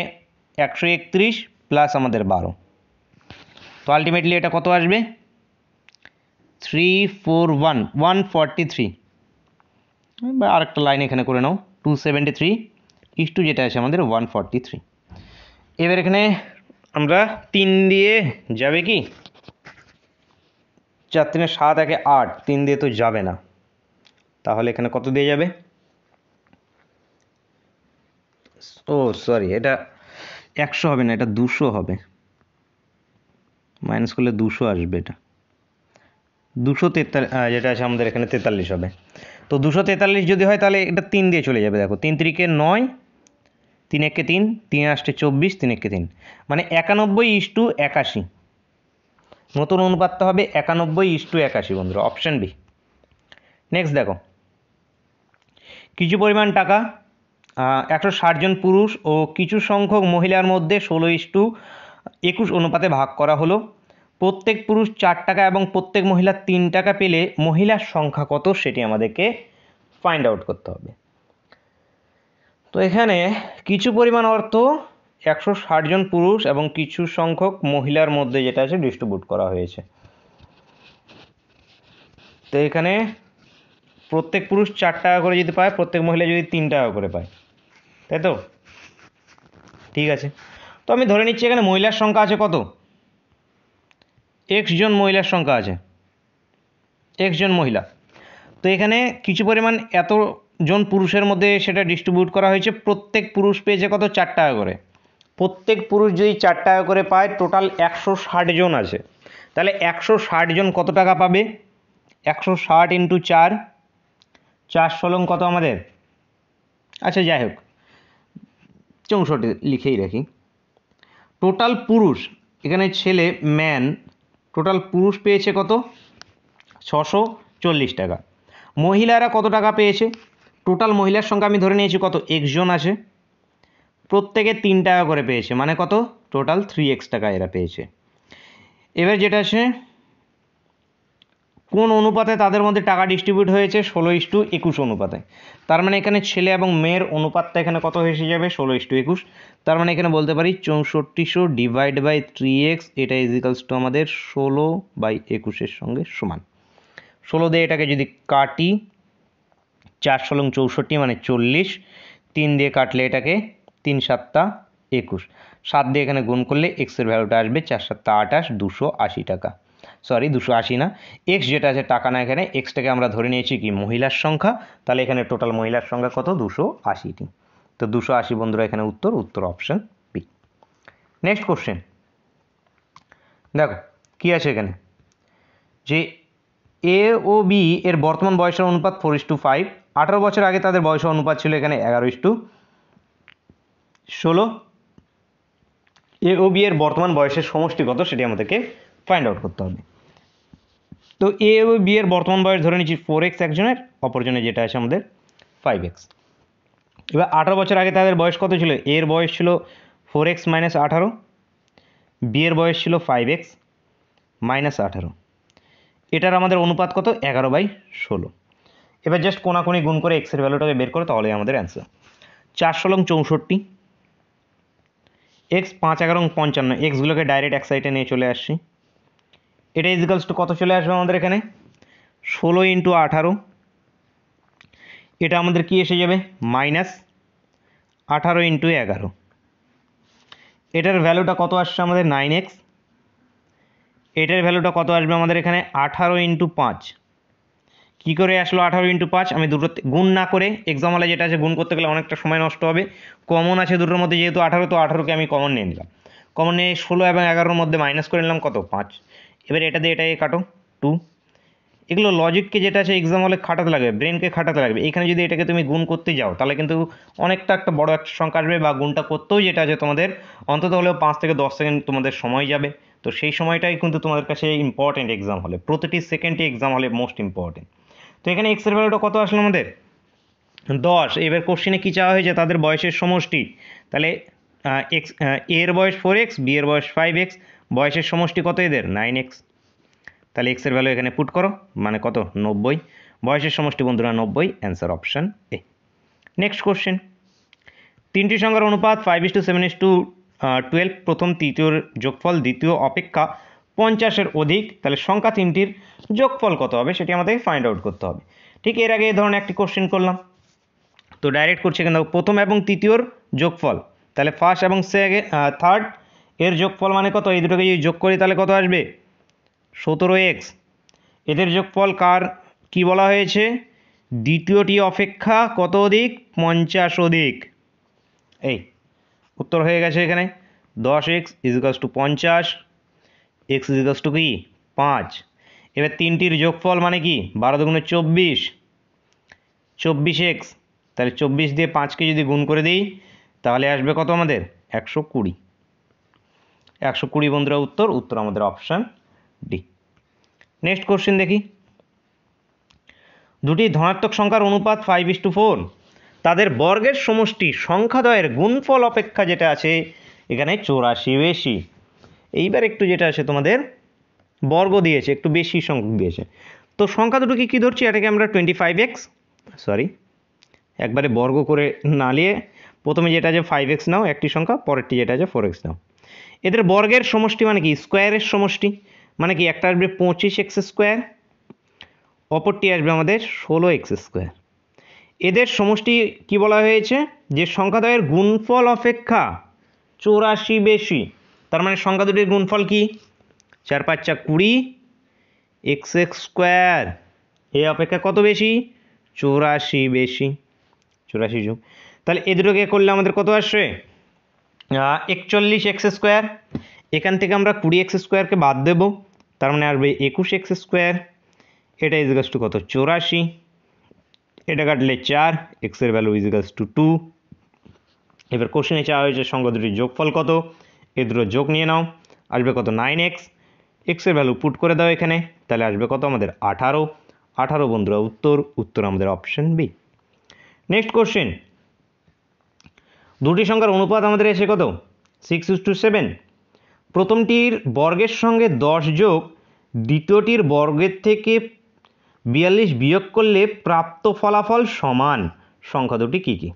131 প্লাস আমাদের 12। তো আলটিমেটলি এটা কত আসবে? 341 143। বা আরেকটা লাইন এখানে করে নাও, 273 ইস টু যেটা আছে আমাদের 143। এবার এখানে আমরা 3 দিয়ে যাবে কি? 4 3 7 1 8, 3 দিয়ে তো যাবে না, তাহলে এখানে কত দিয়ে যাবে? ও সরি, এটা 100 হবে না, এটা 200 হবে। মাইনাস করলে 200 আসবে, এটা 243 যেটা আছে আমাদের এখানে 43 হবে। তো 243 যদি হয় তাহলে এটা 3 দিয়ে চলে যাবে। দেখো 3 3 9, 3 1 3, 3 8 24, 3 1 3, মানে 91:81। নতুন অনুপাতটা হবে 91:81 বন্ধুরা, অপশান বি। নেক্সট দেখো, কিছু পরিমাণ টাকা 160 জন পুরুষ ও কিছু সংখ্যক মহিলার মধ্যে 16:21 অনুপাতে ভাগ করা হলো। প্রত্যেক পুরুষ 4 টাকা এবং প্রত্যেক মহিলা 3 টাকা পেলে মহিলার সংখ্যা কত সেটি আমাদেরকে ফাইন্ড আউট করতে হবে। তো এখানে কিছু পরিমাণ অর্থ 160 জন পুরুষ এবং কিছু সংখ্যক মহিলার মধ্যে যেটা আছে ডিস্ট্রিবিউট করা হয়েছে। তো এখানে প্রত্যেক পুরুষ 4 টাকা করে যদি পায়, প্রত্যেক মহিলা যদি 3 টাকা করে পায়, তাই তো? ঠিক আছে, তো আমি ধরে নিচ্ছি এখানে মহিলার সংখ্যা আছে কত? x জন মহিলার সংখ্যা আছে, x জন মহিলা। তো এখানে কিছু পরিমাণ এতজন পুরুষের মধ্যে সেটা ডিস্ট্রিবিউট করা হয়েছে। প্রত্যেক পুরুষ পেয়েছে কত? 4 টাকা করে। প্রত্যেক পুরুষ যদি 4 টাকা করে পায়, টোটাল 160 জন আছে, তাহলে 160 জন কত টাকা পাবে? 160 ইন্টু 4, 4 ষোলং কত আমাদের? আচ্ছা যাই হোক, 64 লিখেই রাখি। টোটাল পুরুষ এখানে ছেলে ম্যান, টোটাল পুরুষ পেয়েছে কত? 640 টাকা। মহিলারা কত টাকা পেয়েছে? টোটাল মহিলার সংখ্যা আমি ধরে নিয়েছি কত? x জন আছে, প্রত্যেকে 3 টাকা করে পেয়েছে, মানে কত? টোটাল 3x টাকা এরা পেয়েছে। এবার যেটা আছে কোন অনুপাতে তাদের মধ্যে টাকা ডিস্ট্রিবিউট হয়েছে? 16:21 অনুপাতে। তার মানে এখানে ছেলে এবং মেয়ের অনুপাতটা এখানে কত এসে যাবে? 16:21। তার মানে এখানে বলতে পারি 6400 ডিভাইড বাই 3x, এটা ইজিক্যালস টু আমাদের 16/21 সঙ্গে সমান। 16 দিয়ে এটাকে যদি কাটি, 4 ষোলং 64 মানে 40, 3 দিয়ে কাটলে এটাকে 3 7 21, 7 দিয়ে এখানে গুণ করলে এক্সের ভ্যালুটা আসবে 4 7 28, 280 টাকা। সরি 280 না, এক্স যেটা আছে টাকা না, এখানে এক্সটাকে আমরা ধরে নিয়েছি কি? মহিলার সংখ্যা। তাহলে এখানে টোটাল মহিলার সংখ্যা কত? 280টি। তো 280 বন্ধুরা এখানে উত্তর অপশান বি। নেক্সট কোশ্চেন দেখো কি আছে এখানে, যে এ ও বি এর বর্তমান বয়সের অনুপাত 4:5। 18 বছর আগে তাদের বয়সের অনুপাত ছিল এখানে 11:16। এ ও বি এর বর্তমান বয়সের সমষ্টি কত সেটি আমাদেরকে ফাইন্ড আউট করতে হবে। তো এ ও বি এর বর্তমান বয়স ধরে নিচ্ছি 4x একজনের, অপরজনের যেটা আছে আমাদের 5x। এবার 18 বছর আগে তাদের বয়স কত ছিল? এর বয়স ছিল 4x মাইনাস 18, বি এর বয়স ছিল 5x মাইনাস 18। এটার আমাদের অনুপাত কত? 11/16। এবার জাস্ট কোনাকুনি গুণ করে এক্সের ভ্যালুটাকে বের করে তাহলে আমাদের অ্যান্সার। 4 ষোলং 64, এক্স 5 11 55, এক্সগুলোকে ডাইরেক্ট এক সাইডে নিয়ে চলে আসছি। এটা ইজিক্যালস টু কত চলে আসবে আমাদের এখানে? 16 ইন্টু 18, এটা আমাদের কি এসে যাবে? Minus 18 into 11। এটার ভ্যালুটা কত আসছে আমাদের? 9x। এটার ভ্যালুটা কত আসবে আমাদের এখানে? 18 ইন্টু 5। কী করে আসলো 18 ইন্টু 5? আমি দুটো গুণ না করে, এক্সাম হলে যেটা আছে গুণ করতে গেলে অনেকটা সময় নষ্ট হবে। কমন আছে দুটোর মধ্যে যেহেতু 18, তো 18কে আমি কমন নিয়ে নিলাম। কমন নিয়ে 16 এবং 11-র মধ্যে মাইনাস করে নিলাম কত? 5। এবার এটা দিয়ে এটাকে কাটো 2, এগুলো লজিককে যেটা আছে এক্সাম হলে খাটাতে লাগবে, ব্রেনকে খাটাতে লাগবে। এখানে যদি এটাকে তুমি গুণ করতে যাও তাহলে কিন্তু অনেকটা একটা বড় একটা সংখ্যা আসবে, বা গুণটা করতেও যেটা আছে তোমাদের অন্তত হলেও 5 থেকে 10 সেকেন্ড তোমাদের সময় যাবে। তো সেই সময়টাই কিন্তু তোমাদের কাছে ইম্পর্টেন্ট এক্সাম হলে, প্রতিটি সেকেন্ডই এক্সাম হলে মোস্ট ইম্পর্টেন্ট। তো এখানে এক্সের ভ্যালুটা কত আসলো আমাদের 10। এবার কোশ্চেনে কী চাওয়া হয়েছে তাদের বয়সের সমষ্টি, তাহলে এক্স এর বয়স 4x, বি এর বয়স 5x, বয়সের সমষ্টি কত এদের 9x। তাহলে এক্সের ভ্যালু এখানে পুট করো, মানে কত 90, বয়সের সমষ্টি বন্ধুরা 90, answer option A. Next question, তিনটি সংখ্যার অনুপাত 5:7:12, প্রথম তৃতীয়র যোগফল দ্বিতীয় অপেক্ষা 50-এর অধিক, তাহলে সংখ্যা তিনটির যোগফল কত হবে সেটি আমাদের ফাইন্ড আউট করতে হবে। ঠিক এর আগে এই ধরনের একটি কোশ্চেন করলাম, তো ডাইরেক্ট করছি এখানে প্রথম এবং তৃতীয়র যোগফল, তাহলে ফার্স্ট এবং থার্ড এর যোগফল মানে কত, এই দুটোকে যদি যোগ করি তাহলে কত আসবে 17x। এদের যোগফল কার কি বলা হয়েছে, দ্বিতীয়টি অপেক্ষা কত অধিক 50 অধিক। এই উত্তর হয়ে গেছে এখানে 10x = 50, x = কি 5। এবার তিনটির যোগফল মানে কি 12 × 24, 24x, তাহলে 24 দিয়ে 5কে যদি গুণ করে দিই তাহলে আসবে কত আমাদের 120। 120 বন্ধুরা উত্তর আমাদের অপশান ডি। নেক্সট কোশ্চেন দেখি, দুটি ধনাত্মক সংখ্যার অনুপাত 5:4, তাদের বর্গের সমষ্টি সংখ্যাদ্বয়ের গুণফল অপেক্ষা যেটা আছে এখানে 84 বেশি। এইবার একটু যেটা আছে তোমাদের বর্গ দিয়েছে, একটু বেশি সংখ্যক দিয়েছে, তো সংখ্যা দুটোকে কী ধরছি, এটাকে আমরা 25x, সরি একবারে বর্গ করে না নিয়ে প্রথমে যেটা আছে 5x নাও একটি সংখ্যা, পরেরটি যেটা আছে 4x নাও। এদের বর্গের সমষ্টি মানে কি স্কোয়ারের সমষ্টি, মানে কি একটা আসবে 25x², অপরটি আসবে আমাদের 16x²। এদের সমষ্টি কি বলা হয়েছে, যে সংখ্যাদ্বয়ের গুণফল অপেক্ষা 84 বেশি, তার মানে সংখ্যা দুটির গুণফল কি 4 × 5 = 20, x² এ অপেক্ষা কত বেশি 84 বেশি, 84 যোগ, তাহলে এ দুটোকে করলে আমাদের কত আসবে 41x²। এখান থেকে আমরা 20x²কে বাদ দেব, তার মানে আসবে 21x², এটা = কত 84, এটা কাটলে 4, x এর ভ্যালু = 2। এবার কোশ্চেনে চাওয়া হয়েছে সংখ্যা দুটির যোগফল কত, এ দুটো যোগ নিয়ে নাও, আসবে কত 9x, x এর ভ্যালু পুট করে দাও এখানে, তাহলে আসবে কত আমাদের 18 বন্ধুরা উত্তর আমাদের অপশন বি। নেক্সট কোশ্চেন, দুটি সংখ্যার অনুপাত আমাদের এসে কত 6:7, প্রথমটির বর্গের সঙ্গে 10 যোগ দ্বিতীয়টির বর্গের থেকে 42 বিয়োগ করলে প্রাপ্ত ফলাফল সমান, সংখ্যা দুটি কী কী।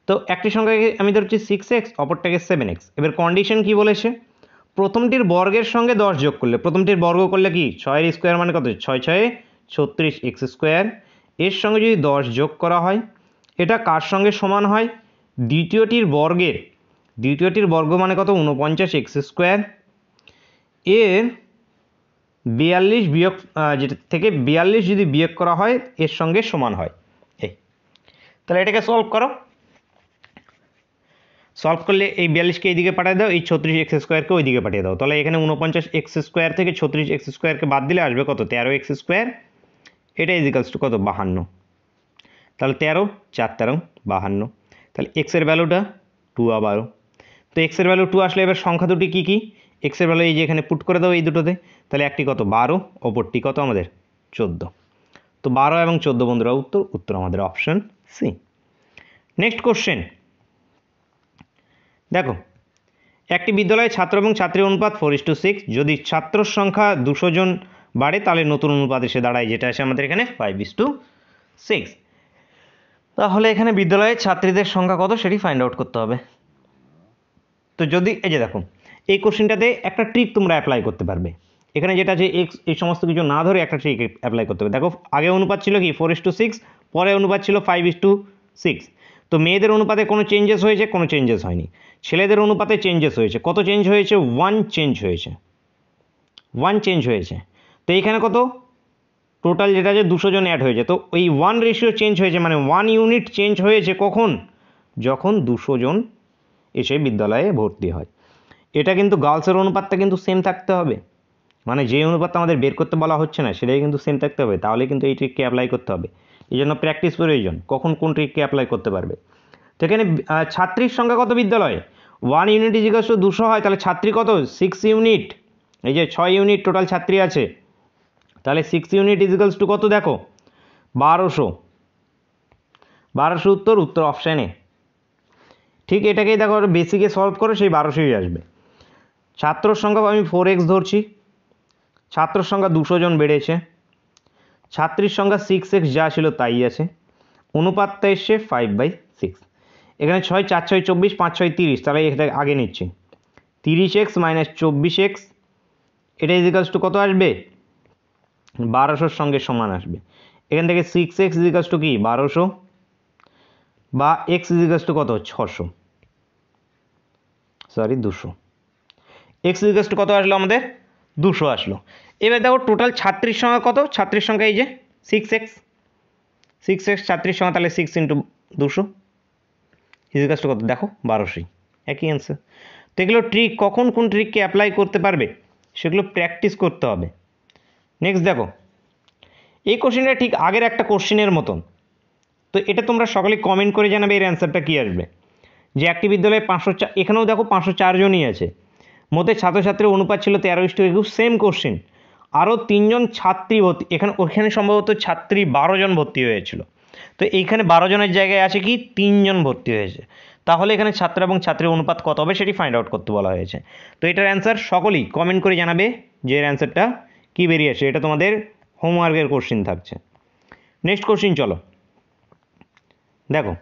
তো একটি সংখ্যাকে আমি ধরছি 6x, অপরটাকে 7x। এবার কন্ডিশন কি বলেছে, প্রথমটির বর্গের সঙ্গে 10 যোগ করলে, প্রথমটির বর্গ করলে কি 6 মানে কত 6 × 6 = 36x², এর সঙ্গে যদি 10 যোগ করা হয় এটা কার সঙ্গে সমান হয়, দ্বিতীয়টির বর্গ মানে কত 49x², এর 42 বিয়োগ যেটা থেকে 42 যদি বিয়োগ করা হয় এর সঙ্গে সমান হয়। এই তাহলে এটাকে সলভ করো, সলভ করলে এই 42কে এইদিকে পাঠিয়ে দাও, এই 36x²কে ওইদিকে পাঠিয়ে দাও, তাহলে এখানে 49x² থেকে 36x²কে বাদ দিলে আসবে কত 13x², এটা = কত 52, তাহলে 13 4 13 52, তাহলে x এর ভ্যালুটা 2 আবারও, তো x এর ভ্যালু 2 আসলে এবার সংখ্যা দুটি কী কী, x এর ভ্যালু এই যে এখানে পুট করে দাও এই দুটোতে, তাহলে একটি কত 12, অপরটি কত আমাদের 14, তো 12 এবং 14 বন্ধুরা উত্তর আমাদের অপশন সি। নেক্সট কোশ্চেন দেখো, একটি বিদ্যালয়ে ছাত্র এবং ছাত্রীর অনুপাত 4:6, যদি ছাত্র সংখ্যা 200 জন বাড়ে তাহলে নতুন অনুপাত এসে দাঁড়ায়, যেটা আসে আমাদের এখানে 5:6। তাহলে এখানে বিদ্যালয়ে ছাত্রীদের সংখ্যা কত সেটি ফাইন্ড আউট করতে হবে। তো যদি এই যে দেখো এই কোশ্চেনটাতে একটা ট্রিক তোমরা অ্যাপ্লাই করতে পারবে, এখানে যেটা আছে এক্স এই সমস্ত কিছু না ধরে একটা ট্রিক অ্যাপ্লাই করতে হবে। দেখো আগে অনুপাত ছিল কি 4:6, পরে অনুপাত ছিল 5:6, তো মেয়েদের অনুপাতে কোনো চেঞ্জেস হয়েছে, কোনো চেঞ্জেস হয়নি। ছেলেদের অনুপাতে চেঞ্জেস হয়েছে, কত চেঞ্জ হয়েছে 1 চেঞ্জ হয়েছে, 1 চেঞ্জ হয়েছে। তো এইখানে কত টোটাল যেটা আছে 200 জন অ্যাড হয়েছে, তো ওই 1 রেশিও চেঞ্জ হয়েছে, মানে 1 ইউনিট চেঞ্জ হয়েছে কখন, যখন 200 জন এসে বিদ্যালয়ে ভর্তি হয়। এটা কিন্তু গার্লসের অনুপাতটা কিন্তু সেম থাকতে হবে, মানে যে অনুপাতটা আমাদের বের করতে বলা হচ্ছে না সেটাই কিন্তু সেম থাকতে হবে, তাহলে কিন্তু এই ট্রিককে অ্যাপ্লাই করতে হবে। এই জন্য প্র্যাকটিস প্রয়োজন, কখন কোন ট্রিককে অ্যাপ্লাই করতে পারবে। তো এখানে ছাত্রীর সংখ্যা কত বিদ্যালয়ে? 1 ইউনিট ইজিকালস টু 200 হয়, তাহলে ছাত্রী কত? 6 ইউনিট। এই যে 6 ইউনিট টোটাল ছাত্রী আছে, তাহলে 6 ইউনিট ইজিকালস টু কত দেখো? 1200। 1200 উত্তর অপশানে। ঠিক এটাকেই দেখো বেসিকে সলভ করো, সেই 1200ই আসবে। ছাত্র সংখ্যা আমি 4x ধরছি, ছাত্র সংখ্যা 200 জন বেড়েছে, ছাত্রীর সংখ্যা 6x যা ছিল তাই আছে, অনুপাতটা এসছে 5/6। এখানে 6 4 6 24, 5 6 30, তাহলে এটা আগে নিচ্ছি। 30x মাইনাস 24x, এটা ইজিকালস টু কত আসবে? 1200 সঙ্গে সমান আসবে। এখান থেকে 6x ইজিকালস টু কি? 1200, বা x ইজিকালস টু কত? 600, সরি 200। x ইজিকালস টু কত আসলো আমাদের? 200 আসলো। এবার দেখো টোটাল ছাত্রীর সংখ্যা কত? ছাত্রীর সংখ্যা এই যে 6x, 6x ছাত্রীর সংখ্যা, তাহলে 6 ইন্টু 200 ইজিকালস টু কত? দেখো 1200, একই অ্যান্সার। তো এগুলো ট্রিক, কখন কোন ট্রিককে অ্যাপ্লাই করতে পারবে সেগুলো প্র্যাকটিস করতে হবে। নেক্সট দেখো, এই কোশ্চেনটা ঠিক আগের একটা কোশ্চেনের মতন। তো এটা তোমরা সকলে কমেন্ট করে জানাবে এর অ্যান্সারটা কী আসবে। যে একটি বিদ্যালয়ে 504, এখানেও দেখো 504 জনই আছে, মধ্যে ছাত্রছাত্রীর অনুপাত ছিল 13:21, সেম কোশ্চেন। আরও 3 জন ছাত্রী ভর্তি, ওখানে সম্ভবত ছাত্রী 12 জন ভর্তি হয়েছিল, তো এইখানে 12 জনের জায়গায় আছে কি 3 জন ভর্তি হয়েছে, তাহলে এখানে ছাত্র এবং ছাত্রীর অনুপাত কত হবে সেটি ফাইন্ড আউট করতে বলা হয়েছে। তো এটার অ্যান্সার সকলেই কমেন্ট করে জানাবে যে এর অ্যান্সারটা কী বেরিয়ে আসে, এটা তোমাদের হোমওয়ার্কের কোশ্চেন থাকছে। নেক্সট কোশ্চেন চলো দেখো,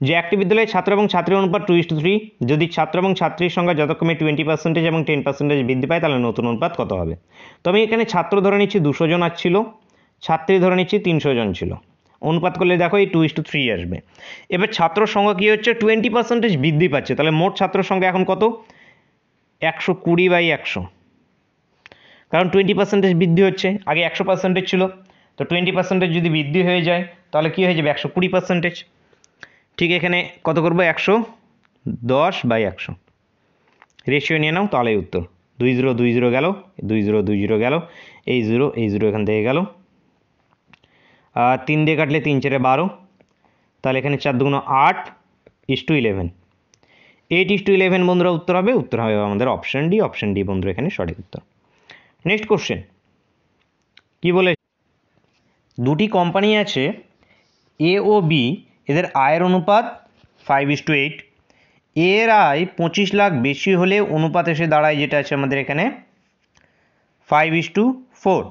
যে একটি বিদ্যালয়ে ছাত্র এবং ছাত্রীর অনুপাত 2:3, যদি ছাত্র এবং ছাত্রীর সংখ্যা যথাক্রমে 20% এবং 10% বৃদ্ধি পায় তাহলে নতুন অনুপাত কত হবে? তো আমি এখানে ছাত্র ধরে নিচ্ছি 200 জন ছিল, ছাত্রী ধরে নিচ্ছি 300 জন ছিল, অনুপাত করলে দেখো এই 2:3 আসবে। এবার ছাত্র সংখ্যা কী হচ্ছে? 20% বৃদ্ধি পাচ্ছে, তাহলে মোট ছাত্র সংখ্যা এখন কত? 120/100, কারণ 20% বৃদ্ধি হচ্ছে, আগে 100% ছিল, তো 20% যদি বৃদ্ধি হয়ে যায় তাহলে কী হয়ে যাবে? 120%। ঠিক এখানে কত করবো? 110/100 রেশিও নিয়ে নাও, তাহলে উত্তর। 20 20 গেল, 20 20 গেল, এই 0 এখান থেকে গেল, 3 দিয়ে কাটলে 3 4 12, তাহলে এখানে 4 2 8 11, 8:11 বন্ধুরা উত্তর হবে। উত্তর হবে আমাদের অপশান ডি। অপশান ডি বন্ধুরা এখানে সঠিক উত্তর। নেক্সট কোশ্চেন কি বলে, দুটি কোম্পানি আছে এ ও বি, এদের আয়ের অনুপাত 5:8, এর আয় 25 লাখ বেশি হলে অনুপাত এসে দাঁড়ায় যেটা আছে আমাদের এখানে 5:4,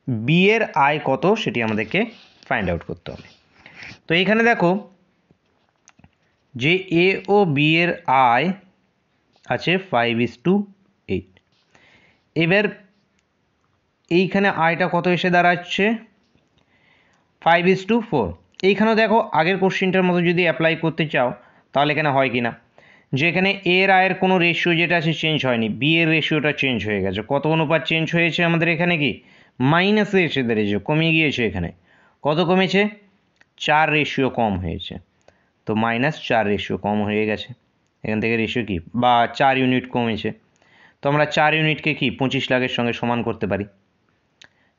বি এর আয় কত সেটি আমাদেরকে ফাইন্ড আউট করতে হবে। তো এখানে দেখো যে এ ও বি এর আয় আছে 5:8, এবার এইখানে আয়টা কত এসে দাঁড়াচ্ছে? 5:4। এইখানেও দেখো আগের কোশ্চেনটার মতো যদি অ্যাপ্লাই করতে চাও তাহলে এখানে হয় কি না, যে এখানে এর আয়ের কোনো রেশিও যেটা আছে চেঞ্জ হয়নি, বি এর রেশিওটা চেঞ্জ হয়ে গেছে। কত অনুপাত চেঞ্জ হয়েছে আমাদের এখানে? কি মাইনাসে এসে দাঁড়িয়েছে, কমিয়ে গিয়েছে। এখানে কত কমেছে? 4 রেশিও কম হয়েছে, তো -4 রেশিও কম হয়ে গেছে। এখান থেকে রেশিও কি, বা 4 ইউনিট কমেছে, তো আমরা 4 ইউনিটকে কি 25 লাখের সঙ্গে সমান করতে পারি,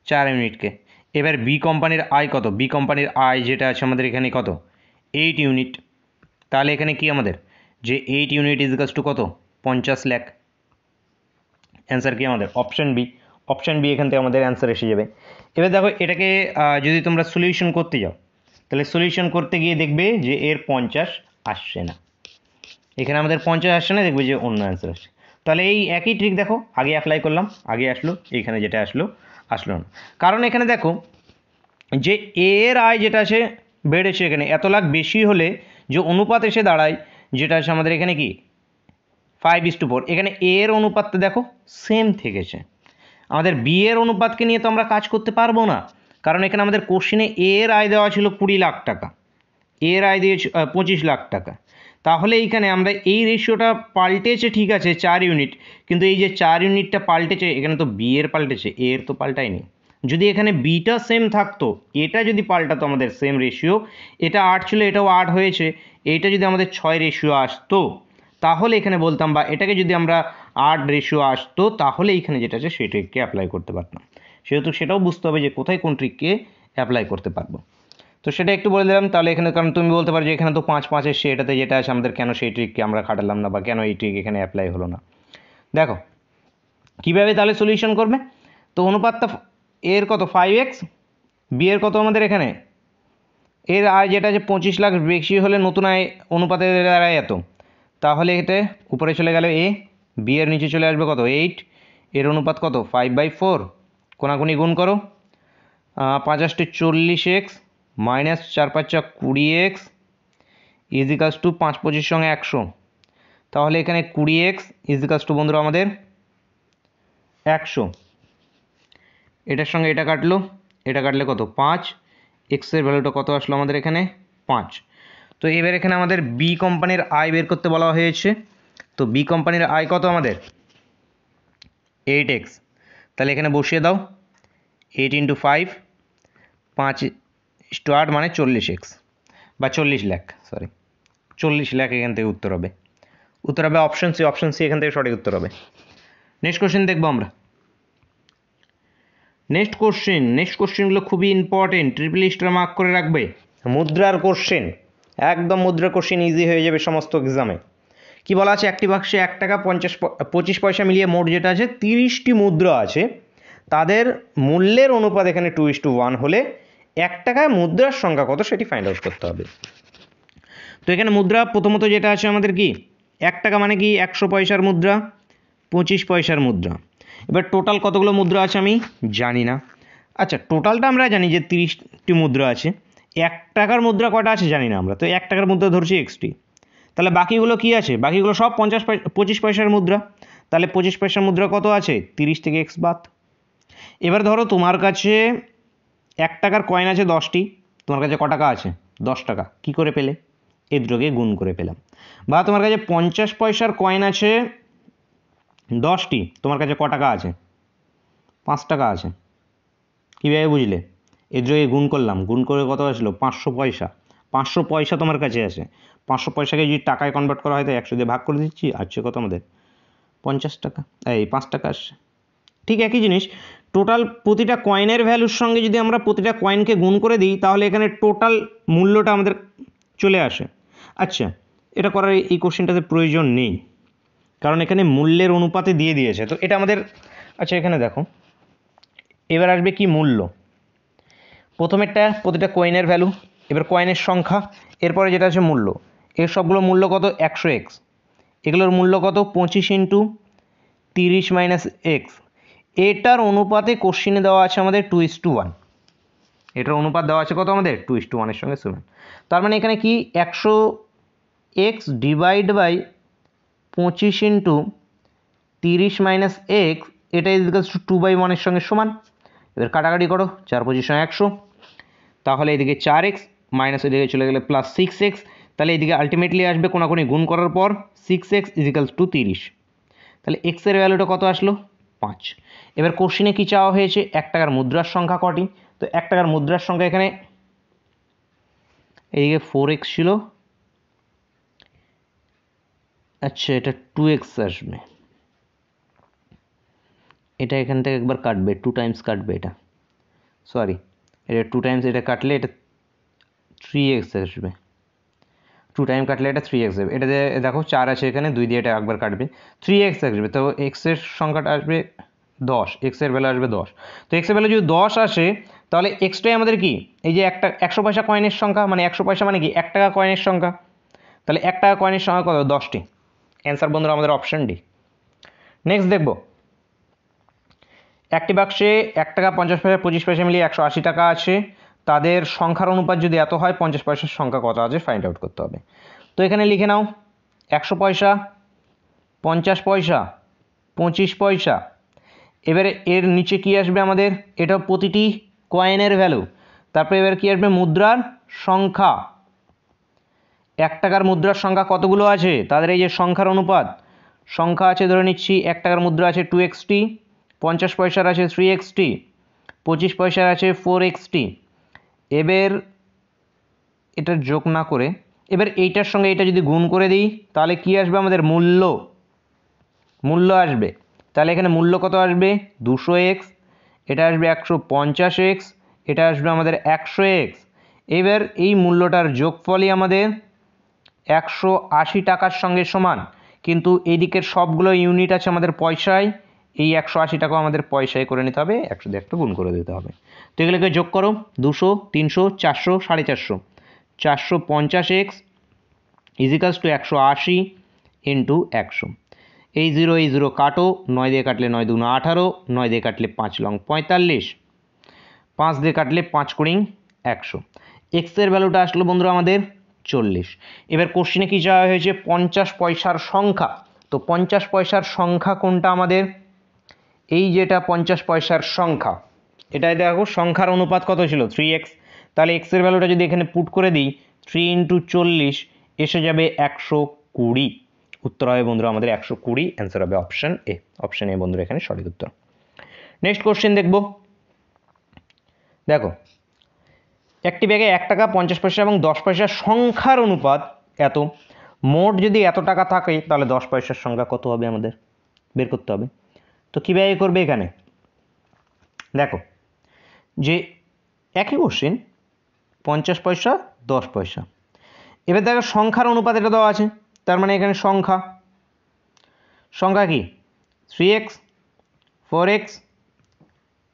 4 ইউনিটকে। এবার বি কোম্পানির আয় কত? বি কোম্পানির আয় যেটা আছে আমাদের এখানে কত? 8 ইউনিট, তাহলে এখানে কি আমাদের যে 8 ইউনিট ইজিকালস টু কত? 50 লাখ। অ্যান্সার কি আমাদের? Option B. অপশান বি এখান থেকে আমাদের অ্যান্সার এসে যাবে। এবার দেখো এটাকে যদি তোমরা সলিউশন করতে যাও তাহলে সলিউশন করতে গিয়ে দেখবে যে এর 50 আসছে না, এখানে আমাদের 50 আসছে না, দেখবে যে অন্য অ্যান্সার আসছে। তাহলে এই একই ট্রিক দেখো, আগে অ্যাপ্লাই করলাম, আগে আসলো, এইখানে যেটা আসলো না, কারণ এখানে দেখো যে এর আয় যেটা আছে বেড়েছে, এখানে এত লাখ বেশি হলে যে অনুপাত এসে দাঁড়ায় যেটা আছে আমাদের এখানে কি 5:4, এখানে এর অনুপাতটা দেখো সেম থেকেছে। আমাদের বি এর অনুপাতকে নিয়ে তো আমরা কাজ করতে পারবো না, কারণ এখানে আমাদের কোশ্চেনে এর আয় দেওয়া ছিল 20 লাখ টাকা, এর আয় দিয়েছে 25 লাখ টাকা। তাহলে এইখানে আমরা এই রেশিওটা পাল্টেছে, ঠিক আছে 4 ইউনিট, কিন্তু এই যে 4 ইউনিটটা পাল্টেছে, এখানে তো বি এর পাল্টেছে, এর তো পাল্টায়নি। যদি এখানে বিটা সেম থাকতো, এটা যদি পাল্টাতো আমাদের সেম রেশিও, এটা 8 ছিল এটাও 8 হয়েছে, এইটা যদি আমাদের 6 রেশিও আসতো তাহলে এখানে বলতাম, বা এটাকে যদি আমরা রেশিও আসতো তাহলে এইখানে যেটা আছে সেই ট্রিককে অ্যাপ্লাই করতে পারতাম। সেহেতু সেটাও বুঝতে হবে যে কোথায় কোন ট্রিককে অ্যাপ্লাই করতে পারবো। তো সেটা একটু বলে দিলাম। তাহলে এখানে কারণ তুমি বলতে পারো যে এখানে তো 5 এসছে, এটাতে যেটা আছে আমাদের কেন সেই ট্রিককে আমরা খাটালাম না বা কেন এই ট্রিক এখানে অ্যাপ্লাই হলো না। দেখো কীভাবে তাহলে সলিউশন করবে। তো অনুপাতটা এর কত 5x, বি এর কত আমাদের এখানে এর আয় যেটা আছে 25 লাখ বেশি হলে নতুন আয় অনুপাতের দ্বারাই এত, তাহলে এটা উপরে চলে গেল এ, বি এর নিচে চলে আসবে কত 8, এর অনুপাত কত 5/4, কোনাকুনি গুণ করো 5 40x মাইনাস 4 5 20x ইজিকালস টু 5 25 সঙ্গে 100। তাহলে এখানে 20x ইজিকালস টু বন্ধুরা আমাদের 100, এটার সঙ্গে এটা কাটলো, এটা কাটলে কত 5, এক্সের ভ্যালুটা কত আসলো আমাদের এখানে 5। তো এবার এখানে আমাদের বি কোম্পানির আয় বের করতে বলা হয়েছে। তো বি কোম্পানির আয় কত আমাদের 8x, তাহলে এখানে বসিয়ে দাও 8 × 5, 5:8 মানে 40x বা 40 লাখ, সরি 40 লাখ এখান থেকে উত্তর হবে। উত্তর হবে অপশন সি এখান থেকে সঠিক উত্তর হবে। নেক্সট কোশ্চেন দেখবো আমরা। নেক্সট কোশ্চেনগুলো খুবই ইম্পর্টেন্ট, ট্রিপল স্টার মার্ক করে রাখবে। মুদ্রার কোশ্চেন, একদম মুদ্রার কোশ্চেন ইজি হয়ে যাবে সমস্ত এক্সামে। কি বলা আছে, একটি বাক্সে 1 টাকা 25 পয়সা মিলিয়ে মোট যেটা আছে 30টি মুদ্রা আছে, তাদের মূল্যের অনুপাত এখানে 2:1 হলে 1 টাকায় মুদ্রার সংখ্যা কত সেটি ফাইন্ড আউট করতে হবে। তো এখানে মুদ্রা প্রথমত যেটা আছে আমাদের কি 1 টাকা মানে কি 100 পয়সার মুদ্রা, 25 পয়সার মুদ্রা। এবার টোটাল কতগুলো মুদ্রা আছে আমি জানি না। আচ্ছা টোটালটা আমরা জানি যে 30টি মুদ্রা আছে, 1 টাকার মুদ্রা কয়টা আছে জানি না আমরা, তো 1 টাকার মুদ্রা ধরছি এক্সটি। তাহলে বাকিগুলো কি আছে, বাকিগুলো সব 25 পয়সার মুদ্রা। তাহলে 25 পয়সার মুদ্রা কত আছে 30 থেকে এক্স বাদ। এবার ধরো তোমার কাছে 1 টাকার কয়েন আছে 10টি, তোমার কাছে ক টাকা আছে 10 টাকা, কি করে পেলে, এই দুটোকে গুণ করে পেলাম। বা তোমার কাছে 50 পয়সার কয়েন আছে 10টি, তোমার কাছে ক টাকা আছে 5 টাকা আছে, কীভাবে বুঝলে, এই দুটোকে গুণ করলাম, গুণ করে কত আসলো 500 পয়সা। 500 পয়সা তোমার কাছে আছে, 500 পয়সাকে যদি টাকায় কনভার্ট করা হয় তো 100 দিয়ে ভাগ করে দিচ্ছি, আসছে কত আমাদের 50 টাকা, এই 5 টাকা আসছে। ঠিক একই জিনিস, টোটাল প্রতিটা কয়েনের ভ্যালুর সঙ্গে যদি আমরা প্রতিটা কয়েনকে গুণ করে দিই তাহলে এখানে টোটাল মূল্যটা আমাদের চলে আসে। আচ্ছা এটা করার এই কোশ্চেনটাতে প্রয়োজন নেই, কারণ এখানে মূল্যের অনুপাতে দিয়ে দিয়েছে, তো এটা আমাদের। আচ্ছা এখানে দেখো এবার আসবে কি মূল্য, প্রথমেরটা প্রতিটা কয়েনের ভ্যালু, এবার কয়েনের সংখ্যা, এরপরে যেটা আছে মূল্য, এর সবগুলো মূল্য কত 100x, এগুলোর মূল্য কত 25 × 30 - x। এটার অনুপাতে কোশ্চিনে দেওয়া আছে আমাদের 2:1, এটার অনুপাত দেওয়া আছে কত আমাদের 2:1 এর সঙ্গে সমান। তার মানে এখানে কি 100x ডিভাইড বাই 25 × 30 - x, এটা ইকুয়ালস টু 2/1 এর সঙ্গে সমান। এবার কাটাকাটি করো, 4 25 100, তাহলে এদিকে 4x মাইনাস এদিকে চলে গেলে প্লাস 6x, তাহলে এদিকে আলটিমেটলি আসবে কোনাকুনি গুণ করার পর 6x ইকুয়ালস টু 30। তাহলে x এর ভ্যালুটা কত আসলো 5। এবার কোশ্চিনে কি চাওয়া হয়েছে 1 টাকার মুদ্রার সংখ্যা কটি, তো 1 টাকার মুদ্রার সংখ্যা এখানে এদিকে 4x ছিল, আচ্ছা এটা 2x আসবে, এটা এখান থেকে একবার কাটবে 2 টাইমস কাটবে, এটা সরি এটা 2 টাইমস এটা কাটলে এটা 3x আসবে, 2 টাইম কাটলে এটা 3x আসবে। এটা দেখো 4 আছে এখানে, 2 দিয়ে এটা একবার কাটবে 3x আসবে, তো x এর সংখ্যাটা আসবে 10, x এর ভ্যালু আসবে 10। তো x এর ভ্যালু যদি 10 আসে তাহলে এক্সটাই আমাদের কি এই যে একটা 100 পয়সা কয়েনের সংখ্যা, মানে 100 পয়সা মানে কি 1 টাকা কয়েনের সংখ্যা, তাহলে 1 টাকা কয়েনের সংখ্যা কত 10টি। অ্যান্সার বন্ধুরা আমাদের অপশন ডি। নেক্সট দেখব, একটি বাক্সে 1 টাকা 50 পয়সা 25 পয়সা মিলিয়ে 180 টাকা আছে, তাদের সংখ্যার অনুপাত যদি এত হয় 50 পয়সার সংখ্যা কত আছে ফাইন্ড আউট করতে হবে। তো এখানে লিখে নাও 100 পয়সা 50 পয়সা 25 পয়সা, এবারে এর নিচে কি আসবে আমাদের, এটা প্রতিটি কয়েনের ভ্যালু, তারপরে এবার কি আসবে মুদ্রার সংখ্যা, 1 টাকার মুদ্রার সংখ্যা কতগুলো আছে তাদের এই যে সংখ্যার অনুপাত, সংখ্যা আছে ধরে নিচ্ছি 1 টাকার মুদ্রা আছে 2xt, 50 পয়সার আছে 3xt, 25 পয়সার আছে 4xt। এবার এটা যোগ না করে এবার এইটার সঙ্গে এটা যদি গুণ করে দিই তাহলে কি আসবে আমাদের মূল্য, মূল্য আসবে, তাহলে এখানে মূল্য কত আসবে 200x, এটা আসবে 150x, এটা আসবে আমাদের 100x। এবার এই মূল্যটার যোগফলই আমাদের 180 টাকার সঙ্গে সমান, কিন্তু এই দিকের সবগুলো ইউনিট আছে আমাদের পয়সায়, এই 180 টাকা আমাদের পয়সায় করে নিতে হবে, 100 দিয়ে একটা গুণ করে দিতে হবে। তো এগুলোকে যোগ করো, 200, 300, 400, 450, 450x ইজিক্যালস টু 180 ইন্টু 100। এই জিরো কাটো, 9 দিয়ে কাটলে 9 2 18, 9 দিয়ে কাটলে 5 লং 45, 5 দিয়ে কাটলে 5 কুড়ি 100। এক্সের ভ্যালুটা আসলো বন্ধুরা আমাদের 40। এবার কোশ্চিনে কি চাওয়া হয়েছে 50 পয়সার সংখ্যা। তো 50 পয়সার সংখ্যা কোনটা আমাদের, এই যেটা 50 পয়সার সংখ্যা, এটাই দেখো সংখ্যার অনুপাত কত ছিল 3x, তাহলে এক্সের ভ্যালুটা যদি এখানে পুট করে দিই 3 ইন্টু 40 এসে যাবে 120। উত্তর হবে বন্ধুরা আমাদের 120, অ্যান্সার হবে অপশন এ। অপশন এ বন্ধুরা এখানে সঠিক উত্তর। নেক্সট কোশ্চেন দেখব। দেখো একটি ব্যাগে 1 টাকা 50 পয়সা এবং 10 পয়সার সংখ্যার অনুপাত এত, মোট যদি এত টাকা থাকে তাহলে 10 পয়সার সংখ্যা কত হবে আমাদের বের করতে হবে। তো কীভাবে করবে এখানে দেখো, যে একই কোশ্চেন 50 পয়সা 10 পয়সা, এবার দেখো সংখ্যার অনুপাত এটা দেওয়া আছে, তার মানে এখানে সংখ্যা কি 3x, 4x,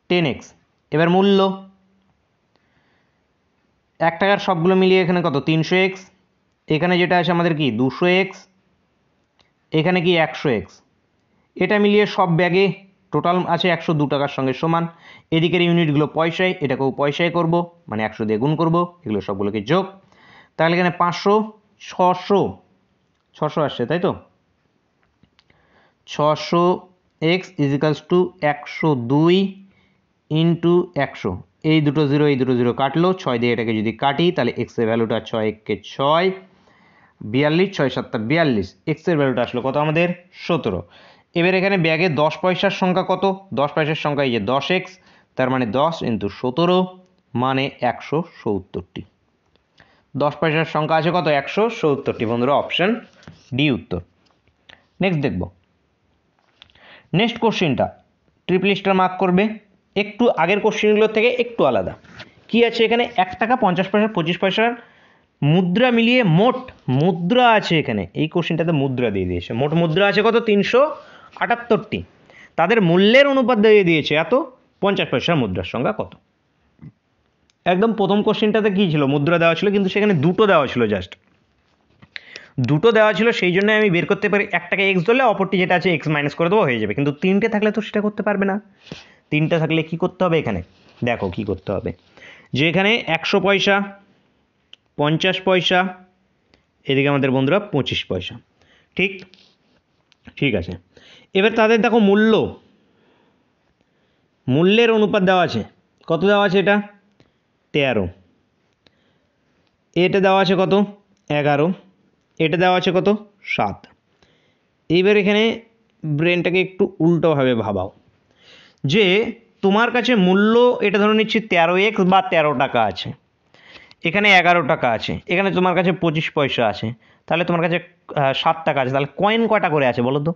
10x। এবার মূল্য 1 টাকার সবগুলো মিলিয়ে এখানে কত 300x, এখানে যেটা আছে আমাদের কি 200x, এখানে কি 100x, এটা মিলিয়ে সব ব্যাগে টোটাল আছে 102 টাকার সঙ্গে সমান। এদিকের ইউনিটগুলো পয়সায়, এটাকেও পয়সায় করব, মানে 100 দিয়ে গুণ করব, এগুলো সবগুলোকে যোগ, তাহলে এখানে 500, 600 আসছে তাই তো, 600x ইজিক্যালস টু 102 ইন্টু 100। এই দুটো জিরো কাটলো, 6 দিয়ে এটাকে যদি কাটি তাহলে এক্স এর ভ্যালুটা 6 একে 6, 42, 6 7 42, এক্স এর ভ্যালুটা আসলো কত আমাদের 17। এবার এখানে ব্যাগে 10 পয়সার সংখ্যা কত, 10 পয়সার সংখ্যা এই যে 10x, তার মানে 10 ইন্টু 17 মানে 170টি। 10 পয়সার সংখ্যা আছে কত 170টি বন্ধুরা, অপশন ডি উত্তর। নেক্সট দেখব, নেক্সট কোশ্চেনটা ট্রিপল স্টার মার্ক করবে, একটু আগের কোশ্চেনগুলোর থেকে একটু আলাদা। কি আছে এখানে 1 টাকা 50 পয়সা 25 পয়সার মুদ্রা মিলিয়ে মোট মুদ্রা আছে, এখানে এই কোশ্চেনটাতে মুদ্রা দিয়ে দিয়েছে, মোট মুদ্রা আছে কত 378টি, তাদের মূল্যের অনুপাত দিয়ে দিয়েছে এত, 50 পয়সার মুদ্রার সংখ্যা কত। একদম প্রথম কোশ্চেনটাতে কী ছিল মুদ্রা দেওয়া ছিল, কিন্তু সেখানে দুটো দেওয়া ছিল, জাস্ট দুটো দেওয়া ছিল, সেই জন্য আমি বের করতে পারি 1 টাকা এক্স ধরলে অপরটি যেটা আছে এক্স মাইনাস করে দেবো হয়ে যাবে, কিন্তু 3টে থাকলে তো সেটা করতে পারবে না। 3টে থাকলে কি করতে হবে এখানে দেখো কি করতে হবে, যে এখানে 100 পয়সা 50 পয়সা, এদিকে আমাদের বন্ধুরা 25 পয়সা, ঠিক আছে। এবার তাদের দেখো মূল্যের অনুপাত দেওয়া আছে, কত দেওয়া আছে এটা 13, এটা দেওয়া আছে কত 11, এটা দেওয়া আছে কত 7। এইবার এখানে ব্রেনটাকে একটু উল্টোভাবে ভাবাও, যে তোমার কাছে মূল্য এটা ধরে নিচ্ছি 13x বা 13 টাকা আছে, এখানে 11 টাকা আছে, এখানে তোমার কাছে 25 পয়সা আছে, তাহলে তোমার কাছে 7 টাকা আছে, তাহলে কয়েন কয়টা করে আছে বলো তো।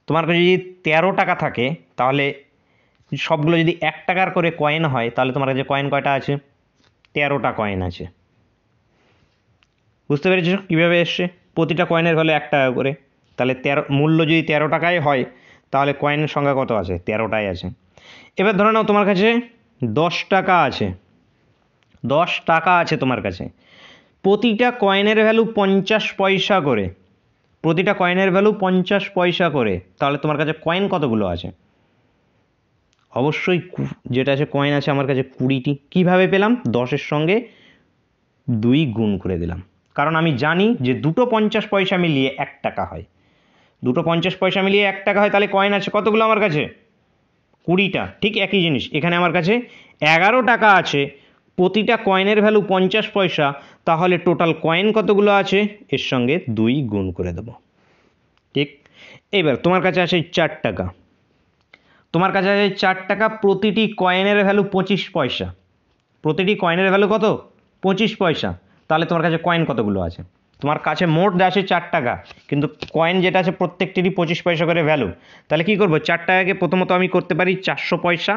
তোমার কাছে যদি 13 টাকা থাকে তাহলে সবগুলো যদি 1 টাকার করে কয়েন হয়, তাহলে তোমার কাছে কয়েন কয়টা আছে 13টা কয়েন আছে। বুঝতে পেরেছো কীভাবে এসছে, প্রতিটা কয়েনের ভ্যালু 1 টাকা করে, তাহলে মূল্য যদি 13 টাকায় হয় তাহলে কয়েনের সংখ্যা কত আছে 13টাই আছে। এবার ধরে নাও তোমার কাছে 10 টাকা আছে, 10 টাকা আছে তোমার কাছে, প্রতিটা কয়েনের ভ্যালু 50 পয়সা করে, প্রতিটা কয়েনের ভ্যালু 50 পয়সা করে, তাহলে তোমার কাছে কয়েন কতগুলো আছে, অবশ্যই যেটা আছে কয়েন আছে আমার কাছে 20টি। কীভাবে পেলাম, 10-এর সঙ্গে 2 গুণ করে দিলাম, কারণ আমি জানি যে দুটো 50 পয়সা মিলিয়ে 1 টাকা হয়, দুটো 50 পয়সা মিলিয়ে 1 টাকা হয়, তাহলে কয়েন আছে কতগুলো আমার কাছে 20টা। ঠিক একই জিনিস এখানে আমার কাছে 11 টাকা আছে, প্রতিটা কয়েনের ভ্যালু 50 পয়সা, তাহলে টোটাল কয়েন কতগুলো আছে এর সঙ্গে 2 গুণ করে দেব। ঠিক, এবার তোমার কাছে আছে 4 টাকা, তোমার কাছে আছে 4 টাকা, প্রতিটি কয়েনের ভ্যালু 25 পয়সা, প্রতিটি কয়েনের ভ্যালু কত 25 পয়সা, তাহলে তোমার কাছে কয়েন কতগুলো আছে, তোমার কাছে মোট আছে 4 টাকা, কিন্তু কয়েন যেটা আছে প্রত্যেকটিরই 25 পয়সা করে ভ্যালু। তাহলে কি করব, 4 টাকাকে প্রথমত আমি করতে পারি 400 পয়সা,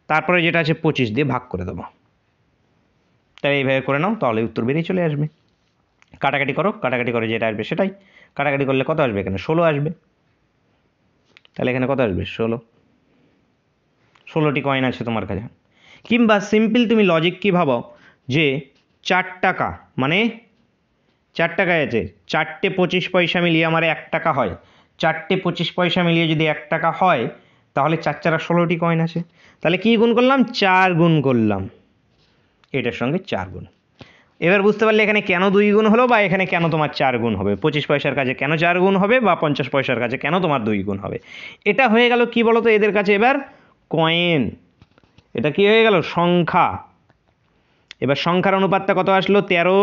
তারপরে যেটা আছে 25 দিয়ে ভাগ করে দেবো। তাই এইভাবে করে নাও, তাহলে উত্তর বেরিয়ে চলে আসবে। কাটাকাটি করো, কাটাকাটি করে যেটা আসবে সেটাই। কাটাকাটি করলে কত আসবে, এখানে 16 আসবে। তাহলে এখানে কত আসবে, 16টি কয়েন আছে তোমার কাছে। কিংবা সিম্পল তুমি লজিক কি ভাবো, যে 4 টাকা মানে 4 টাকায় আছে, 4টে 25 পয়সা মিলিয়ে আমার 1 টাকা হয়। 4টে 25 পয়সা মিলিয়ে যদি 1 টাকা হয়, তাহলে 4 4 16টি কয়েন আছে। তাহলে কি গুণ করলাম, 4 গুণ করলাম, এটার সঙ্গে 4 গুণ। এবার বুঝতে পারলে এখানে কেন 2 গুণ হলো, বা এখানে কেন তোমার 4 গুণ হবে, 25 পয়সার কাছে কেন 4 গুণ হবে, বা 50 পয়সার কাছে কেন তোমার 2 গুণ হবে। এটা হয়ে গেল কি বলো তো এদের কাছে এবার কয়েন। এটা কি হয়ে গেল, সংখ্যা। এবার সংখ্যার অনুপাতটা কত আসলো, 13,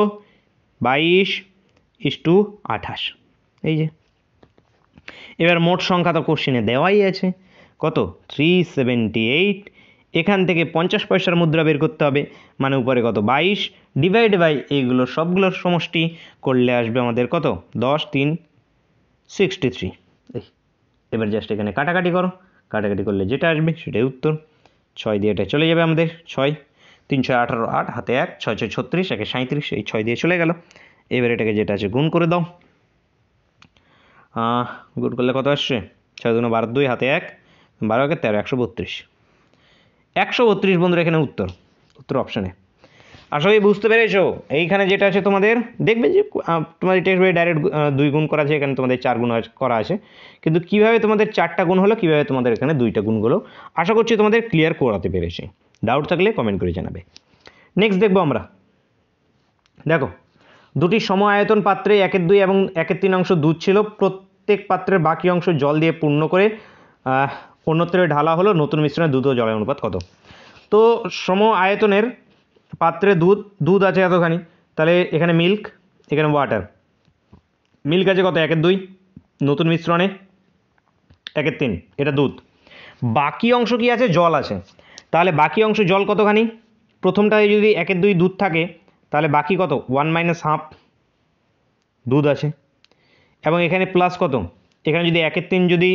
22:28। এই যে এবার মোট সংখ্যা তো কোশ্চেনে দেওয়াই আছে, কত, 378। এখান থেকে 50 পয়সার মুদ্রা বের করতে হবে, মানে উপরে কত, 22 ডিভাইড বাই এইগুলো সবগুলোর সমষ্টি করলে আসবে আমাদের কত, 10 3 63। এবার জাস্ট এখানে কাটাকাটি করো, কাটাকাটি করলে যেটা আসবে সেটাই উত্তর। 6 দিয়ে এটা চলে যাবে আমাদের, 6 3 6 18, 8 হাতে 1, 6 6 36, 1 37, এই 6 দিয়ে চলে গেল। এবার এটাকে যেটা আছে গুণ করে দাও। গুণ করলে কত আসছে, 6 2 12, 2 হাতে 1, 12 1 13, 132। 132 বন্ধুরা এখানে উত্তর, উত্তর অপশানে। আশা করি বুঝতে পেরেছো। এইখানে যেটা আছে তোমাদের দেখবে যে তোমার টেক্সট বইয়ে ডাইরেক্ট 2 গুণ করা আছে, এখানে তোমাদের 4 গুণ করা আছে, কিন্তু কিভাবে তোমাদের 4টা গুণ হলো, কিভাবে তোমাদের এখানে 2টা গুণ হলো, আশা করছি তোমাদের ক্লিয়ার করাতে পেরেছি। ডাউট থাকলে কমেন্ট করে জানাবে। নেক্সট দেখবো আমরা, দেখো দুটি সম আয়তন পাত্রে 1/2 এবং 1/3 অংশ দুধ ছিল। প্রত্যেক পাত্রের বাকি অংশ জল দিয়ে পূর্ণ করে অন্যত্রে ঢালা হলো। নতুন মিশ্রণে দুধ ও জলের অনুপাত কত। তো সম আয়তনের পাত্রে দুধ আছে এতখানি, তাহলে এখানে মিল্ক, এখানে ওয়াটার। মিল্ক আছে কত, 1/2, নতুন মিশ্রণে 1/3, এটা দুধ। বাকি অংশ কি আছে, জল আছে। তাহলে বাকি অংশ জল কতখানি, প্রথমটায় যদি 1/2 দুধ থাকে, তাহলে বাকি কত, 1 - হাফ দুধ আছে। এবং এখানে প্লাস কত, এখানে যদি 1/3 যদি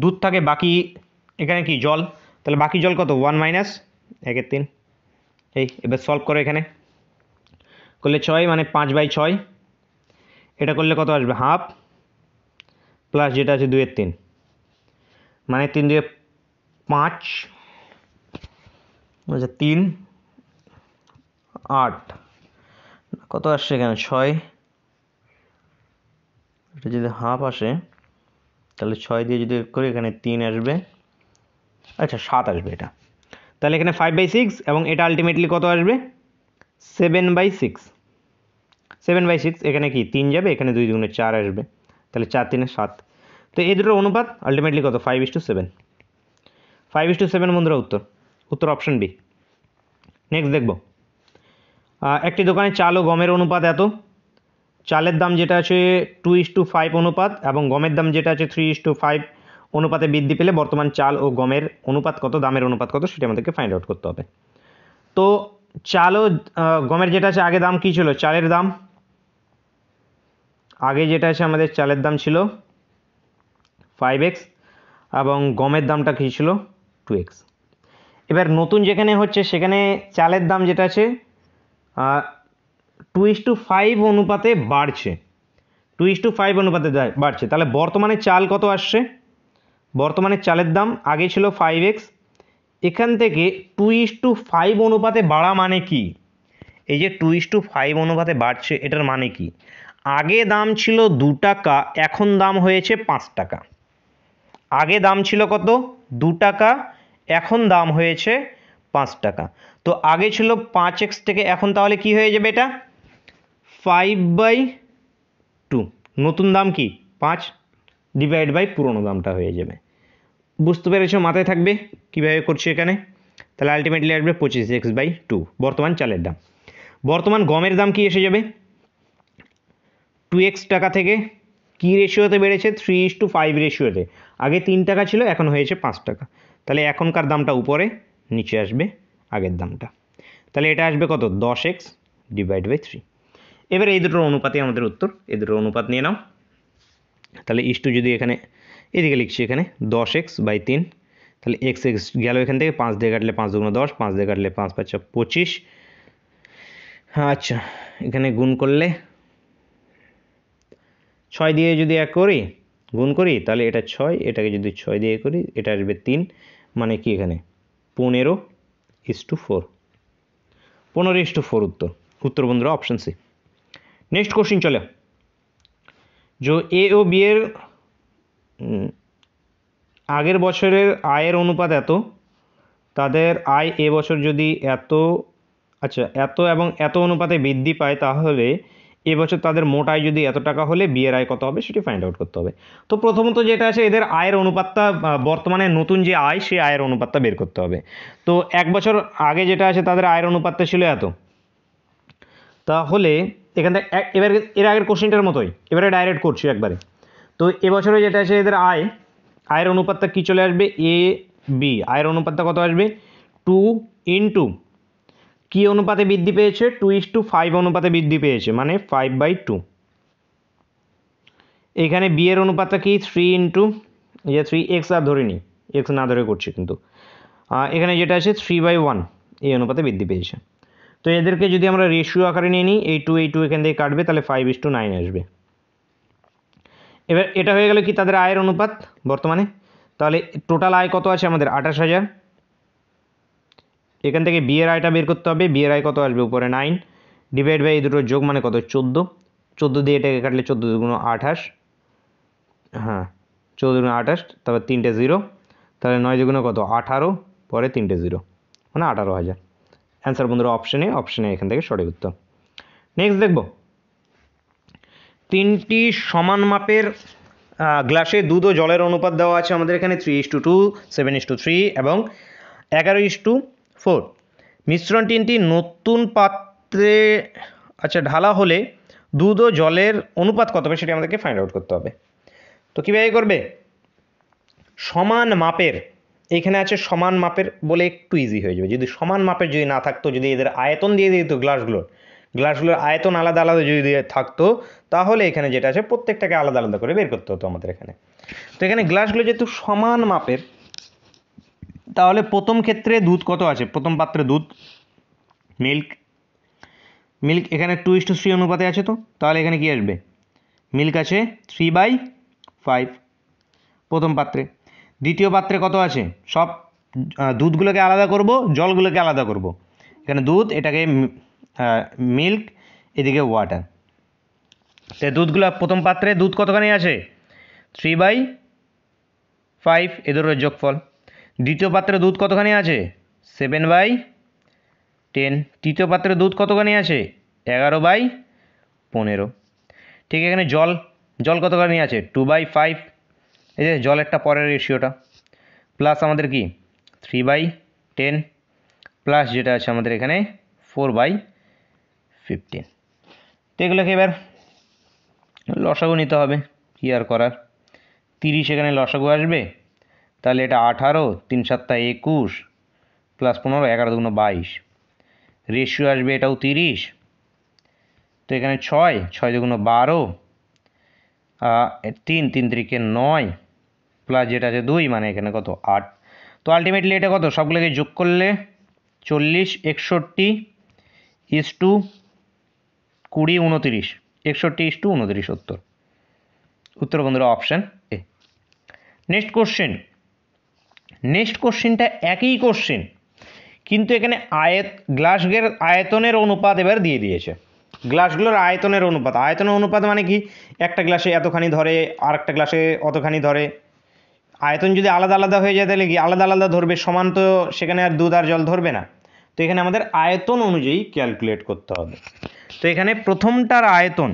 দুধ থাকে, বাকি এখানে কি জল, তাহলে বাকি জল কত, 1 - 1/3। এই এবার সলভ করো, এখানে করলে 6 মানে 5/6, এটা করলে কত আসবে, হাফ, প্লাস যেটা আছে 2/3, মানে 3 দিয়ে 5, আচ্ছা 3 8, কত আসছে এখানে 6, এটা যদি হাফ আসে তাহলে 6 দিয়ে যদি করি এখানে 3 আসবে, আচ্ছা 7 আসবে এটা। তাহলে এখানে 5/6 এবং এটা আলটিমেটলি কত আসবে, 7/6। 7/6 এখানে কি 3 যাবে, এখানে 2 2 4 আসবে, তাহলে 4 3 7। তো এই দুটোর অনুপাত আলটিমেটলি কত, 5:7। 5:7 বন্ধুরা উত্তর, উত্তর অপশন বি। নেক্সট দেখব, একটি দোকানে চাল ও গমের অনুপাত এত। চালের দাম যেটা আছে 2:5 অনুপাত, এবং গমের দাম যেটা আছে 3:5 অনুপাতে বৃদ্ধি পেলে বর্তমান চাল ও গমের অনুপাত কত, দামের অনুপাত কত, সেটা আমাদেরকে ফাইন্ড আউট করতে হবে। তো চাল ও গমের যেটা আছে, আগে দাম কী ছিল, চালের দাম আগে যেটা আছে আমাদের চালের দাম ছিল 5x, এবং গমের দামটা কী ছিল 2x। এবার নতুন যেখানে হচ্ছে সেখানে চালের দাম যেটা আছে 2:5 অনুপাতে বাড়ছে, 2:5 অনুপাতে বাড়ছে। তাহলে বর্তমানে চাল কত আসছে, বর্তমানে চালের দাম আগে ছিল 5x, এখান থেকে 2:5 অনুপাতে বাড়া মানে কি, এই যে 2:5 অনুপাতে বাড়ছে এটার মানে কি, আগে দাম ছিল 2 টাকা, এখন দাম হয়েছে 5 টাকা। আগে দাম ছিল কত, 2 টাকা, এখন দাম হয়েছে 5 টাকা। তো আগে ছিল 5x থেকে এখন তাহলে কি হয়ে যাবে, এটা 5/2, নতুন দাম কি 5 ডিভাইড বাই পুরনো দামটা হয়ে যাবে। বুঝতে পেরেছো, মাথায় থাকবে কীভাবে করছি এখানে। তাহলে আলটিমেটলি আসবে 25x/2 বর্তমান চালের দাম। বর্তমান গমের দাম কি এসে যাবে, 2x টাকা থেকে কি রেশিওতে বেড়েছে, 3:5 রেশিওতে। আগে 3 টাকা ছিল, এখন হয়েছে 5 টাকা। তাহলে এখনকার দামটা উপরে, নিচে আসবে আগের দামটা। তাহলে এটা আসবে কত, 10x/3। এবার এই দুটোর অনুপাতে আমাদের উত্তর, এই দুটোর অনুপাত নিয়ে নাও। তাহলে ইস্টু যদি এখানে এদিকে লিখছি, এখানে 10x/3, তাহলে এক্স এক্স গেল এখান থেকে, 5 দিয়ে কাটলে 5 দুগুণ 10, 5 দিয়ে কাটলে 5 5 25। আচ্ছা, এখানে গুণ করলে 6 দিয়ে যদি এক করি, গুণ করি, তাহলে এটা 6, এটাকে যদি 6 দিয়ে করি, এটা আসবে 3, মানে কি এখানে 15:4, 15:4 উত্তর। উত্তর বন্ধুরা অপশন সি। নেক্সট কোশ্চিন চলে, जो এ ও বি এর আগের বছরের আয়ের অনুপাত এত, তাদের আয় এ বছর যদি এত, আচ্ছা এত এবং এত অনুপাতে বৃদ্ধি পায়, তাহলে এবছর তাদের মোট আয় যদি এত টাকা হলে বিয়ের আয় কত হবে সেটি ফাইন্ড আউট করতে হবে। তো প্রথমত যেটা আছে, এদের আয়ের অনুপাতটা, বর্তমানে নতুন যে আয় সেই আয়ের অনুপাতটা বের করতে হবে। তো এক বছর আগে যেটা আছে তাদের আয়ের অনুপাতটা ছিল এত, তাহলে এখান থেকে এবার এর আগের কোশ্চেনটার মতোই এবারে ডাইরেক্ট করছি একবারে। তো এবছরে যেটা আছে এদের আয়ের অনুপাতটা কী চলে আসবে, এ বি আয়ের অনুপাতটা কত আসবে, 2 ইন্টু কি অনুপাতে বৃদ্ধি পেয়েছে, 2:5 অনুপাতে বৃদ্ধি পেয়েছে, মানে 5/2। এখানে বি এর অনুপাতটা কি, 3 ইন্টু, এই যে 3x আর ধরে নিই, এক্স না ধরে করছি কিন্তু, এখানে যেটা আছে 3/1 এই অনুপাতে বৃদ্ধি পেয়েছে। তো এদেরকে যদি আমরা রেশিও আকারে নিয়ে নিই, এই 2 এখান থেকে কাটবে, তাহলে 5:9 আসবে। এবার এটা হয়ে গেল কি তাদের আয়ের অনুপাত বর্তমানে। তাহলে টোটাল আয় কত আছে আমাদের, 28,000। এখান থেকে বিয়ের আয়টা বের করতে হবে, বিয়ের আয় কত আসবে, উপরে 9 ডিভাইড বাই এই দুটোর যোগ, মানে কত 14, 14 দিয়ে এটাকে কাটলে 14 দুগুণ 28, হ্যাঁ 14 দুগুণ 28, তারপর 3টে 0, তাহলে 9 দুগুণ কত 18, পরে 3টে 0, মানে 18,000। অ্যান্সার বন্ধুরা অপশনে এখান থেকে সঠিক উত্তর। নেক্সট দেখব, 3টি সমান মাপের গ্লাসে দুধ ও জলের অনুপাত দেওয়া আছে আমাদের এখানে 3:2, 7:3 এবং 11:4। মিশ্রণ 3টি নতুন পাত্রে আচ্ছা ঢালা হলে দুধ ও জলের অনুপাত কত হবে সেটি আমাদেরকে ফাইন্ড আউট করতে হবে। তো কীভাবে করবে, সমান মাপের, এখানে আছে সমান মাপের বলে একটু ইজি হয়ে যাবে। যদি সমান মাপের যদি না থাকতো, যদি এদের আয়তন দিয়ে দিত, গ্লাসগুলোর আয়তন আলাদা আলাদা যদি থাকতো, তাহলে এখানে যেটা আছে প্রত্যেকটাকে আলাদা আলাদা করে বের করতে হতো আমাদের এখানে। তো এখানে গ্লাসগুলো যেহেতু সমান মাপের, তাহলে প্রথম ক্ষেত্রে দুধ কত আছে, প্রথম পাত্রে দুধ মিল্ক এখানে 2:3 অনুপাতে আছে, তো তাহলে এখানে কি আসবে, মিল্ক আছে 3/5 প্রথম পাত্রে। দ্বিতীয় পাত্রে কত আছে, সব দুধগুলোকে আলাদা করব, জলগুলোকে আলাদা করব। এখানে দুধ, এটাকে মিল্ক, এদিকে ওয়াটার। তো দুধগুলো প্রথম পাত্রে দুধ কতখানি আছে, 3/5, এদের যোগফল। দ্বিতীয় পাত্রে দুধ কতখানি আছে, 7/10। তৃতীয় পাত্রে দুধ কতখানি আছে, 11/15। ঠিক এখানে জল কতখানি আছে, 2/5, এই যে জলেরটা পরের রেশিওটা, প্লাস আমাদের কি 3/10, প্লাস যেটা আছে আমাদের এখানে 4/15। তো এগুলোকে এবার লসাগু নিতে হবে, কি আর করার। 30 এখানে লসাগু আসবে, তাহলে এটা 18, 3 7 21, প্লাস 15, 11 দুগুণ 22। রেশিও আসবে এটাও 30, তো এখানে 6 দুগুণ 12, 3 3 9, প্লাস যেটা আছে 2, মানে এখানে কত 8। তো আলটিমেটলি এটা কত, সবগুলোকে যোগ করলে 40, 61 ইস টু 20, 29, 61 ইস টু 29 উত্তর বন্ধুরা অপশান এ। নেক্সট কোশ্চেনটা একই কোশ্চেন, কিন্তু এখানে গ্লাসের আয়তনের অনুপাত এবার দিয়ে দিয়েছে। গ্লাসগুলোর আয়তনের অনুপাত মানে কি, একটা গ্লাসে এতখানি ধরে, আর একটা গ্লাসে অতখানি ধরে। আয়তন যদি আলাদা আলাদা হয়ে যায়, তাহলে কি আলাদা আলাদা ধরবে, সমান তো সেখানে আর দুধ আর জল ধরবে না। তো এখানে আমাদের আয়তন অনুযায়ী ক্যালকুলেট করতে হবে। তো এখানে প্রথমটার আয়তন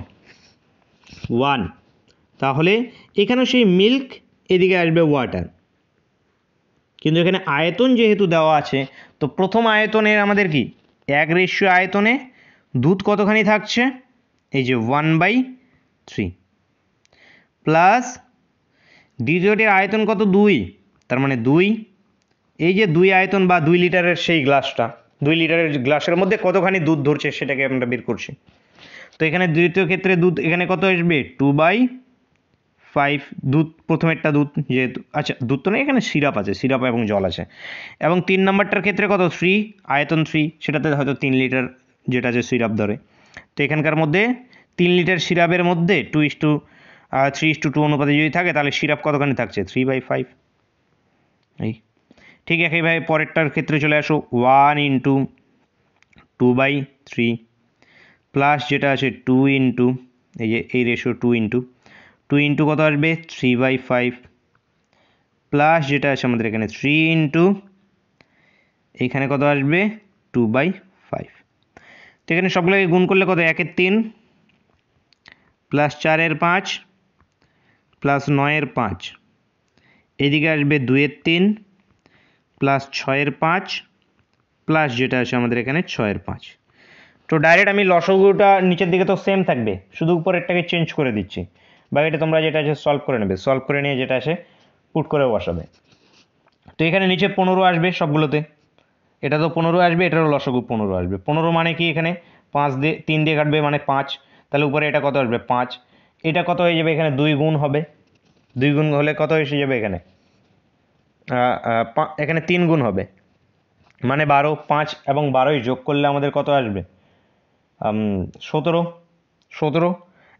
1, তাহলে এখানে সেই মিল্ক, এদিকে আসবে ওয়াটার, কিন্তু এখানে আয়তন যেহেতু দেওয়া আছে, তো প্রথম আয়তনের আমাদের কি 1 আয়তনে দুধ কতখানি থাকছে, এই যে 1/3, প্লাস দ্বিতীয়টির আয়তন কত 2, তার মানে 2, এই যে 2 আয়তন বা 2 লিটারের সেই গ্লাসটা, 2 লিটারের গ্লাসের মধ্যে কতখানি দুধ ধরছে সেটাকে আমরা বের করছি। তো এখানে দ্বিতীয় ক্ষেত্রে দুধ এখানে কত আসবে 2/5 দুধ, প্রথমেরটা দুধ যেহেতু, আচ্ছা দুধ তো নেই, এখানে সিরাপ আছে, সিরাপ এবং জল আছে। এবং 3 নম্বরটার ক্ষেত্রে কত 3, আয়তন 3, সেটাতে হয়তো 3 লিটার যেটা আছে সিরাপ ধরে। তো এখানকার মধ্যে 3 লিটার সিরাপের মধ্যে 3:2 অনুপাতে যদি থাকে তাহলে সিরাপ কতখানি থাকছে 3/5। এই ঠিক একইভাবে পরেরটার ক্ষেত্রে চলে আসো, 1 × 2/3 প্লাস যেটা আছে 2 × এই রেশিও 2 × কত আসবে 3/5 প্লাস যেটা আছে আমাদের এখানে 3 × এইখানে কত আসবে 2/5। তো এখানে সবগুলোকে গুণ করলে কত 1-এর 3 প্লাস 4-এর 5 প্লাস 9-এর 5, এদিকে আসবে 2-এর 3 প্লাস 6-এর 5 প্লাস যেটা আছে আমাদের এখানে 6-এর 5। তো ডাইরেক্ট আমি লসগুটা নিচের দিকে তো সেম থাকবে, শুধু উপরেরটাকে চেঞ্জ করে দিচ্ছি। বাকিটা তোমরা যেটা আছে সলভ করে নেবে, সলভ করে নিয়ে যেটা আছে পুট করে বসাবে। তো এখানে নিচে 15 আসবে সবগুলোতে, এটা তো 15 আসবে, এটারও লসগু 15 আসবে। 15 মানে কি এখানে 5 দিয়ে 3 দিয়ে কাটবে মানে 5, তাহলে উপরে এটা কত আসবে 5, এটা কত হয়ে যাবে এখানে 2 গুণ হবে, 2 গুণ হলে কত এসে যাবে এখানে এখানে 3 গুণ হবে মানে 12, 5 এবং 12 যোগ করলে আমাদের কত আসবে 17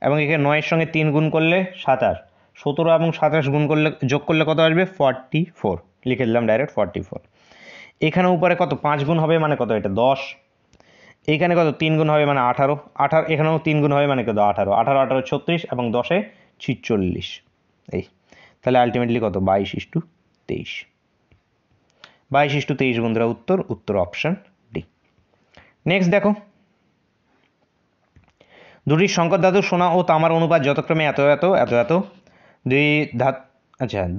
এবং এখানে 9-এর সঙ্গে 3 গুণ করলে 27, 17 এবং 27 গুণ করলে যোগ করলে কত আসবে 44, লিখে দিলাম ডাইরেক্ট 44। এখানে উপরে কত 5 গুণ হবে মানে কত এটা 10, এইখানে কত 3 গুণ হবে মানে 18, এখানেও 3 গুণ হবে মানে কত 18, 18 36 এবং 10-এ 46। এই তাহলে আলটিমেটলি কত 22:23, 22:23 বন্ধুরা উত্তর অপশান ডি। নেক্সট দেখো, দুটি সংকর ধাতু সোনা ও তামার অনুপাত যথাক্রমে এত এত এত এত,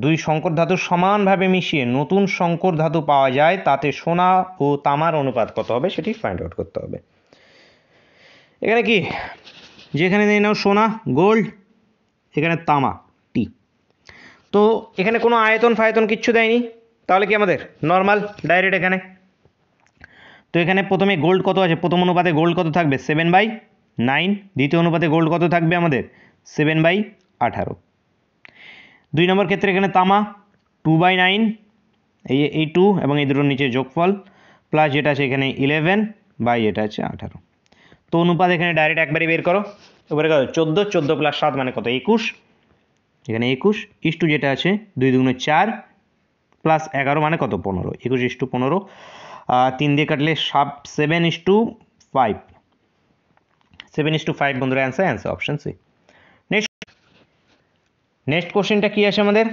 দুই সংকর ধাতু সমানভাবে মিশিয়ে নতুন সংকর ধাতু পাওয়া যায়, তাতে সোনা ও তামার অনুপাত কত হবে সেটি ফাইন্ড আউট করতে হবে। এখানে কি যেখানে নিয়ে নাও সোনা গোল্ড, এখানে তামা টি, তো এখানে কোনো আয়তন ফায়তন কিচ্ছু দেয়নি, তাহলে কি আমাদের নর্মাল ডাইরেক্ট এখানে। তো এখানে প্রথমে গোল্ড কত আছে, প্রথম অনুপাতে গোল্ড কত থাকবে 7/9, দ্বিতীয় অনুপাতে গোল্ড কত থাকবে আমাদের 7/18। 2 নম্বর ক্ষেত্রে এখানে তামা 2/9, এই 2 এবং এই দুটোর নিচে যোগফল প্লাস যেটা আছে এখানে 11 এটা আছে 18। তো অনুপাত এখানে ডাইরেক্ট একবারই বের করো, এবারে কত 14, 14 প্লাস 7 মানে কত 21, এখানে 21 ইস্টু যেটা আছে 2 × 4 প্লাস 11 মানে কত 15, 21:15, 3 দিয়ে কাটলে 7:5, 7:5 বন্ধুরা অ্যান্সার অপশন সি। নেক্সট কোশ্চেনটা কি আছে আমাদের,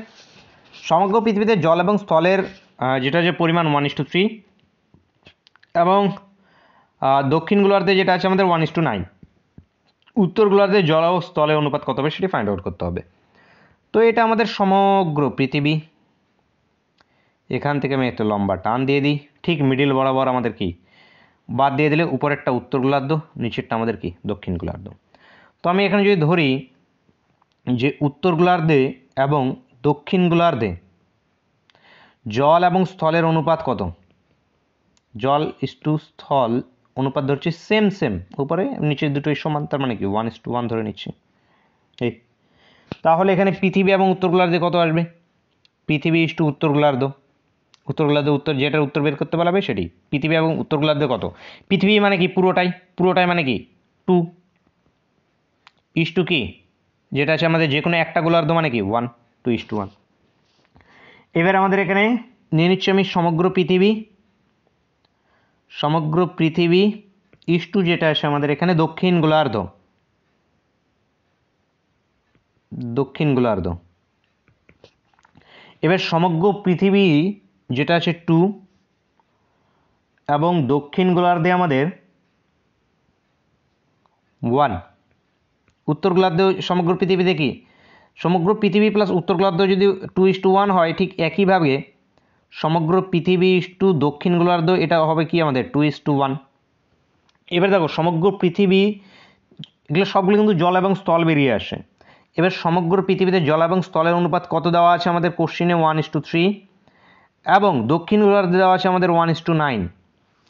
সমগ্র পৃথিবীতে জল এবং স্থলের যেটা যে পরিমাণ 1:3 এবং দক্ষিণ গোলার্ধে যেটা আছে আমাদের 1:9, উত্তর গোলার্ধে জল ও স্থলের অনুপাত কত হবে সেটি ফাইন্ড আউট করতে হবে। তো এটা আমাদের সমগ্র পৃথিবী, এখান থেকে আমি একটা লম্বা টান দিয়ে দিই, ঠিক মিডিল বরাবর আমাদের কি বাদ দিয়ে দিলে উপরেরটা উত্তর গোলার্ধ, নিচেরটা আমাদের কি দক্ষিণ গোলার্ধ। তো আমি এখানে যদি ধরি যে উত্তর গোলার্ধে এবং দক্ষিণ গোলার্ধে জল এবং স্থলের অনুপাত কত, জল ইস্টু স্থল অনুপাত ধরছি সেম উপরে নিচের দুটোই সমান, তার মানে কি 1:1 ধরে নিচ্ছি। এই তাহলে এখানে পৃথিবী এবং উত্তর গোলার্ধে কত আসবে, পৃথিবী ইস্টু উত্তর গোলার্ধ, উত্তর গোলার্ধে উত্তর যেটার উত্তর বের করতে বলা হবে সেটি, পৃথিবী এবং উত্তর গোলার্ধে কত, পৃথিবী মানে কি পুরোটাই মানে কি 2 ইস্টু কি যেটা আছে আমাদের যে কোনো একটা গোলার্ধ মানে কি 1, 2:1। এবার আমাদের এখানে নিয়ে নিচ্ছি আমি সমগ্র পৃথিবী ইস্টু যেটা আছে আমাদের এখানে দক্ষিণ গোলার্ধ। এবার সমগ্র পৃথিবী যেটা আছে 2 এবং দক্ষিণ গোলার্ধে আমাদের 1, উত্তর গোলার্ধে সমগ্র পৃথিবীতে কি সমগ্র পৃথিবী প্লাস উত্তর গোলার্ধ যদি 2:1 হয়, ঠিক একইভাবে সমগ্র পৃথিবী ইস্টু দক্ষিণ গোলার্ধ এটা হবে কি আমাদের 2:1। এবার দেখো সমগ্র পৃথিবী এগুলো সবগুলো কিন্তু জল এবং স্থল বেরিয়ে আসে। এবার সমগ্র পৃথিবীতে জল এবং স্থলের অনুপাত কত দেওয়া আছে আমাদের কোশ্চিনে 1:3 এবং দক্ষিণ গোলার্ধে দেওয়া আছে আমাদের 1:9।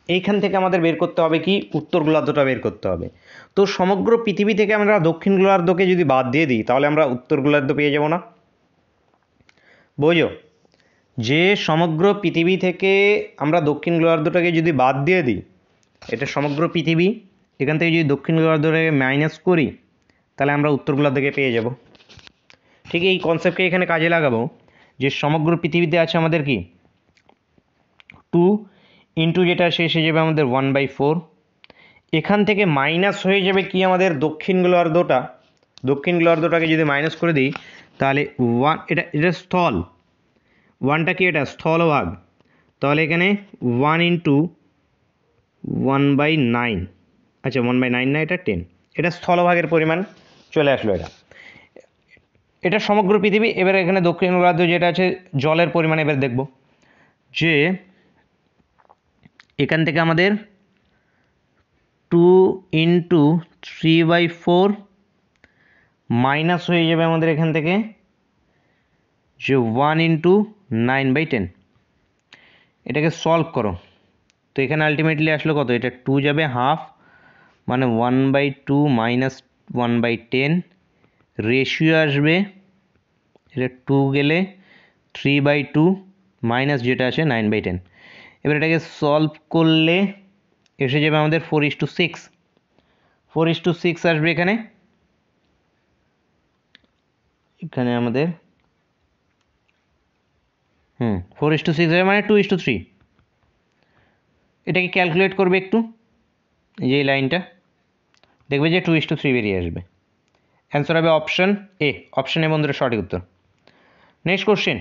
এইখান থেকে আমাদের বের করতে হবে কি উত্তর গোলার্ধটা বের করতে হবে। তো সমগ্র পৃথিবী থেকে আমরা দক্ষিণ গোলার্ধকে যদি বাদ দিয়ে দিই তাহলে আমরা উত্তর গোলার্ধ পেয়ে যাব না? বোঝো, যে সমগ্র পৃথিবী থেকে আমরা দক্ষিণ গোলার্ধটাকে যদি বাদ দিয়ে দিই, এটা সমগ্র পৃথিবী, এখান থেকে যদি দক্ষিণ গোলার্ধটাকে মাইনাস করি তাহলে আমরা উত্তর গোলার্ধকে পেয়ে যাব। ঠিক এই কনসেপ্টকে এখানে কাজে লাগাবো, যে সমগ্র পৃথিবীতে আছে আমাদের কি 2 ইন্টু যেটা শেষ হয়ে যাবে আমাদের 1/4, এখান থেকে মাইনাস হয়ে যাবে কি আমাদের দক্ষিণ গোলার্ধটাকে যদি মাইনাস করে দিই তাহলে 1, এটা স্থল, 1টা কি এটা স্থলভাগ, তাহলে এখানে 1 ইন্টু 1/9, আচ্ছা 1/9 না, এটা 10, এটা স্থলভাগের পরিমাণ চলে আসলো। এটা সমগ্র পৃথিবী। এবার এখানে দক্ষিণ গোলার্ধ যেটা আছে জলের পরিমাণ এবার দেখব, যে এখান থেকে আমাদের 2 ইন্টু 3/4 মাইনাস হয়ে যাবে আমাদের এখান থেকে যে 1 ইন্টু 9/10, এটাকে সলভ করো। তো এখানে আলটিমেটলি আসলো কত, এটা 2 যাবে হাফ, মানে 1/2 মাইনাস 1/10, রেশিও আসবে এটা 2 গেলে 3/2 মাইনাস যেটা আছে 9/10। এবার এটাকে সলভ করলে এসে যাবে আমাদের 4:6, 4:6 আসবে এখানে, এখানে আমাদের 4:6 হবে মানে 2:3। এটাকে ক্যালকুলেট করবে একটু, এই যে এই লাইনটা দেখবে যে 2:3 বেরিয়ে আসবে। অ্যান্সার হবে অপশন এ। অপশন এ বন্ধুরা সঠিক উত্তর। নেক্সট কোশ্চেন,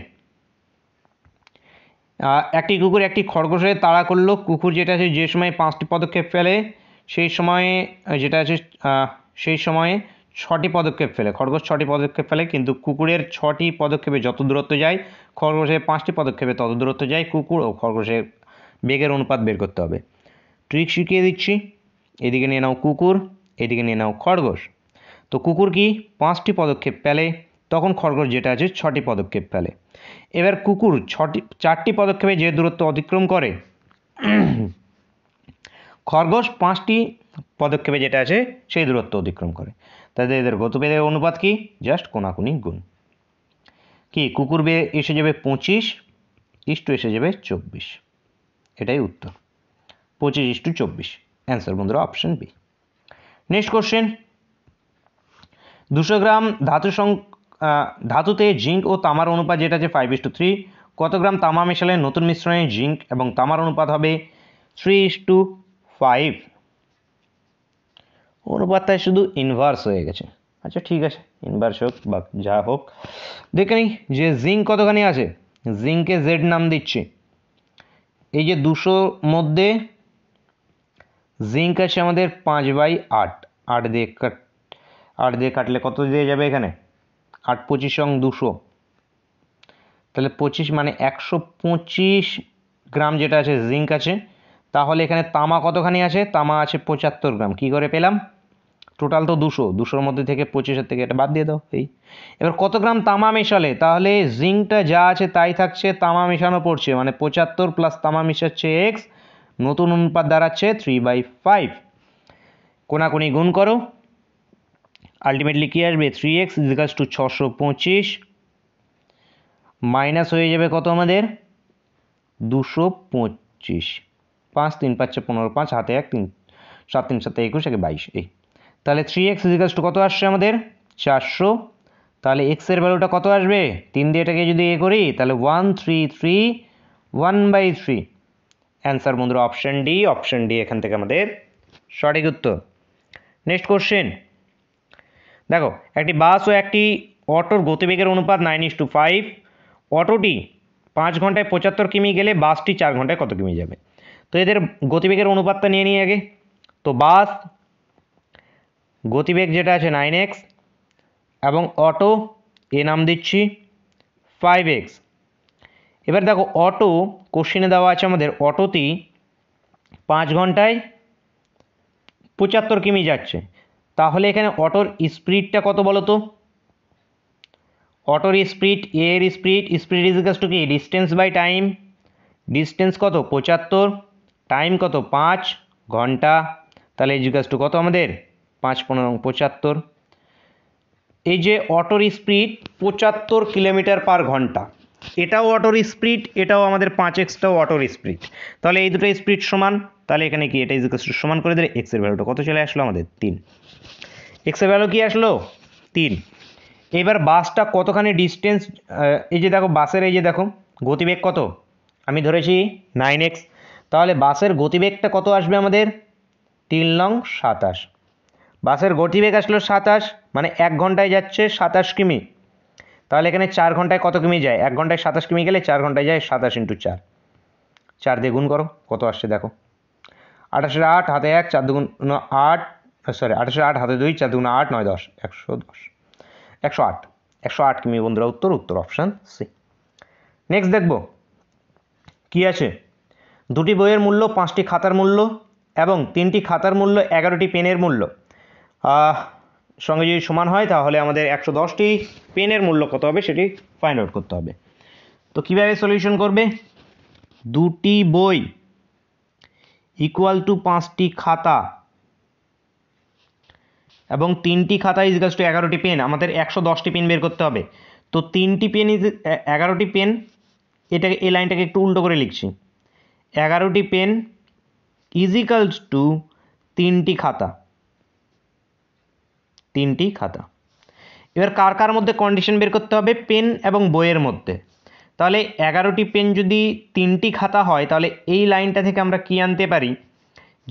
একটি কুকুর একটি খরগোশের তাড়া করলো। কুকুর যেটা আছে যে সময় 5টি পদক্ষেপ ফেলে সেই সময়ে যেটা আছে সেই সময়ে 6টি পদক্ষেপ ফেলে। খরগোশ 6টি পদক্ষেপ ফেলে, কিন্তু কুকুরের 6টি পদক্ষেপে যত দূরত্ব যায় খরগোশের 5টি পদক্ষেপে তত দূরত্ব যায়। কুকুর ও খরগোশের বেগের অনুপাত বের করতে হবে। ট্রিক শিখিয়ে দিচ্ছি, এদিকে নিয়ে নাও কুকুর, এদিকে নিয়ে নাও খরগোশ। তো কুকুর কি 5টি পদক্ষেপ ফেলে, তখন খরগোশ যেটা আছে 6টি পদক্ষেপ ফেলে। এবার কুকুর 4টি পদক্ষেপে যে দূরত্ব অতিক্রম করে, খরগোশ 5টি পদক্ষেপে যেটা আছে সেই দূরত্ব অতিক্রম করে। তাদের এদের গতিবেগের অনুপাত কি, জাস্ট কোনাকুনি গুণ। কি কুকুর বেয়ে এসে যাবে 25 ইস্টু এসে যাবে 24, এটাই উত্তর 25:24। অ্যান্সার বন্ধুরা অপশন বি। নেক্সট কোশ্চেন, 200 গ্রাম ধাতুতে জিঙ্ক ও তামার অনুপাত যেটা আছে 5:3, কত গ্রাম তামা মেশালে নতুন মিশ্রণে জিঙ্ক এবং তামার অনুপাত হবে 3:5। অনুপাতটাই শুধু ইনভার্স হয়ে গেছে। আচ্ছা ঠিক আছে, ইনভার্স হোক বা যা হোক, দেখে নিই যে জিঙ্ক কতখানি আছে। জিঙ্কে জেড নাম দিচ্ছি। এই যে 200 মধ্যে জিঙ্ক আছে আমাদের 5/8, 8 দিয়ে কাটলে কত দিয়ে যাবে এখানে, 8 25 200, তাহলে 25 মানে 125 গ্রাম যেটা আছে জিঙ্ক আছে। তাহলে এখানে তামা কতখানি আছে, তামা আছে 75 গ্রাম। কী করে পেলাম, টোটাল তো 200 মধ্যে থেকে 25-এর থেকে এটা বাদ দিয়ে দাও। এই এবার কত গ্রাম তামা মেশালে, তাহলে জিঙ্কটা যা আছে তাই থাকছে, তামা মেশানো পড়ছে, মানে 75 প্লাস তামা মেশাচ্ছে এক্স, নতুন অনুপাত দাঁড়াচ্ছে 3/5। কোনাকুনি গুণ করো, আলটিমেটলি কী আসবে 3x = 625, মাইনাস হয়ে যাবে কত আমাদের 225, 5 3 5 15, 5 হাতে 1 3 7 3 7 21 22। এই তাহলে 3x = কত আসছে আমাদের 400। তাহলে x এর ভ্যালুটা কত আসবে, 3 দিয়ে এটাকে যদি করি তাহলে 133 1/3। অ্যান্সার বন্ধুরা অপশন ডি। অপশন ডি এখান থেকে আমাদের সঠিক উত্তর। নেক্সট কোশ্চেন, দেখো একটি বাস ও একটি অটোর গতিবেগের অনুপাত 9:5। অটোটি 5 ঘন্টায় 75 কিমি গেলে বাসটি 4 ঘন্টায় কত কিমি যাবে। তো এদের গতিবেগের অনুপাতটা নিয়ে নিই আগে। তো বাস গতিবেগ যেটা আছে 9x এবং অটো এ নাম দিচ্ছি 5x। এবার দেখো অটো কোশ্চেনে দেওয়া আছে আমাদের অটোটি 5 ঘন্টায় 75 কিমি যাচ্ছে। তাহলে এখানে অটোর স্পিডটা কত বলো তো, অটোর স্পিড, এর স্পিড = কি ডিস্টেন্স বাই টাইম। ডিস্টেন্স কত 75, টাইম কত 5 ঘন্টা, তাহলে = কত আমাদের 5 15 75। এই যে অটোর স্পিড 75 কিলোমিটার পার ঘন্টা, এটাও অটোর স্পিড, এটাও আমাদের 5x-টাও অটোর স্পিড। তাহলে এই দুটো স্পিড সমান, তাহলে এখানে কি এটা ইকুয়াল টু সমান করে দিলে এক্স এর ভ্যালুটা কত চলে আসলো আমাদের 3। এক্স এর ভ্যালু কি আসলো 3। এবার বাসটা কতখানি ডিস্টেন্স, এই যে দেখো বাসের এই যে দেখো গতিবেগ কত, আমি ধরেছি 9x, তাহলে বাসের গতিবেগটা কত আসবে আমাদের 3 লং 27। বাসের গতিবেগ আসলো 27, মানে 1 ঘন্টায় যাচ্ছে 27 কিমি। তাহলে এখানে 4 ঘন্টায় কত কিমি যায়, 1 ঘন্টায় 27 কিমি গেলে 4 ঘন্টায় যায় 27 × 4, 4 দিয়ে গুণ করো কত আসছে দেখো, 28 8 হাতে 1 4 দুগুণ 8, সরি 28 8 হাতে 2 4 দুগুণ 8 9 10 110 108 108 কিমি বন্ধুরা, উত্তর অপশান সি। নেক্সট দেখবো কি আছে, দুটি বইয়ের মূল্য, 5টি খাতার মূল্য এবং 3টি খাতার মূল্য, 11টি পেনের মূল্য সঙ্গে যদি সমান হয় তাহলে আমাদের 110টি পেনের মূল্য কত হবে সেটি ফাইন্ড আউট করতে হবে। তো কীভাবে সলিউশন করবে, দুটি বই ইকুয়াল টু 5টি খাতা এবং 3টি খাতা ইকুয়াল টু 11টি পেন, আমাদের 110টি পেন বের করতে হবে। তো 3টি পেন 11টি পেন, এটাকে এই লাইনটাকে একটু উল্টো করে লিখছি, 11টি পেন ইজিক্যালস টু 3টি খাতা, 3টি খাতা। এবার কার কার মধ্যে কন্ডিশন বের করতে হবে, পেন এবং বইয়ের মধ্যে। তাহলে 11টি পেন যদি 3টি খাতা হয়, তাহলে এই লাইনটা থেকে আমরা কি আনতে পারি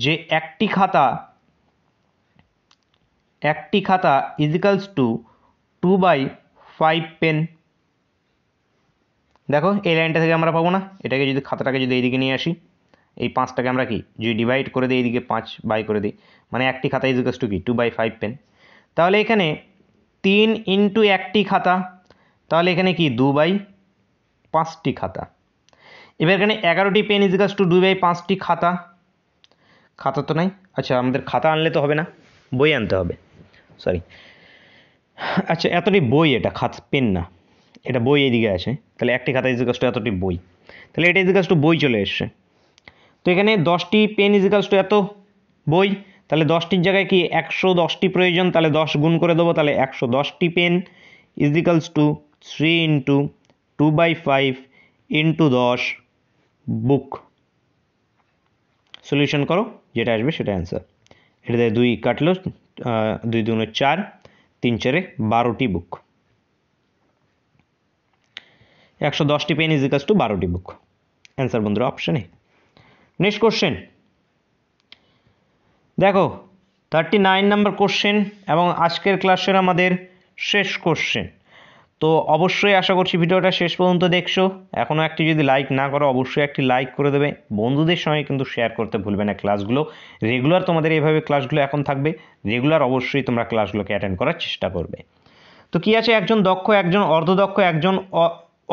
যে একটি খাতা ইজিক্যালস টু 2/5 পেন। দেখো এই লাইনটা থেকে আমরা পাবো না, এটাকে যদি খাতাটাকে যদি এইদিকে নিয়ে আসি, এই 5টাকে আমরা কি যদি ডিভাইড করে দিই, এইদিকে 5 বাই করে দিই, মানে একটি খাতা ইজিক্যালস টু কি 2/5 পেন। তাহলে এখানে 3 ইন্টু একটি খাতা, তাহলে এখানে কি 2/5টি খাতা। এবার এখানে 11টি পেন ইজিক্যালস টু 2/5টি খাতা, খাতা তো নাই, আচ্ছা আমাদের খাতা আনলে তো হবে না, বই আনতে হবে, সরি। আচ্ছা এতটি বই, এটা খাতা পেন না, এটা বই এইদিকে আছে, তাহলে একটি খাতা ইজিক্যালস টু এতটি বই, তাহলে এটা ইজিক্যালস টু বই চলে এসছে। তো এখানে 10টি পেন ইজিক্যালস টু এত বই, তাহলে 10টির জায়গায় কি 110টি প্রয়োজন, তাহলে 10 গুণ করে দেবো, তাহলে 110টি pen equals to 3 into 2/5 into 10 book. Solution করো, যেটা আসবে সেটা অ্যান্সার। এটা 2 কাটলো, 2 2 4, 3 4 12টি বুক, 110টি পেন ইজিক্যালস টু 12টি বুক, অ্যান্সার বন্ধুরা অপশন এ। নেক্সট কোশ্চেন দেখো 39 নম্বর কোশ্চেন এবং আজকের ক্লাসের আমাদের শেষ কোশ্চেন। তো অবশ্যই আশা করছি ভিডিওটা শেষ পর্যন্ত দেখছো, এখনও একটি যদি লাইক না করো অবশ্যই একটি লাইক করে দেবে, বন্ধুদের সঙ্গে কিন্তু শেয়ার করতে ভুলবে না। ক্লাসগুলো রেগুলার তোমাদের এইভাবে ক্লাসগুলো এখন থাকবে, রেগুলার অবশ্যই তোমরা ক্লাসগুলোকে অ্যাটেন্ড করার চেষ্টা করবে। তো কি আছে, একজন দক্ষ, একজন অর্ধদক্ষ, একজন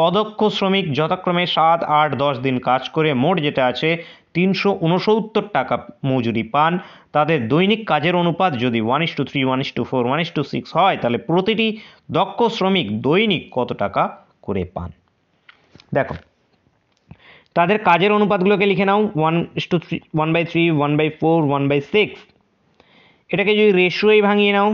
অদক্ষ শ্রমিক যথাক্রমে 7 8 10 দিন কাজ করে মোট যেটা আছে 369 টাকা মজুরি পান। তাদের দৈনিক কাজের অনুপাত যদি 1:3 1:4 1:6 হয়, তাহলে প্রতিটি দক্ষ শ্রমিক দৈনিক কত টাকা করে পান। দেখো তাদের কাজের অনুপাতগুলোকে লিখে নাও, 1:3 1/3 1/4 1/6। এটাকে যদি রেশিওই ভাঙিয়ে নাও,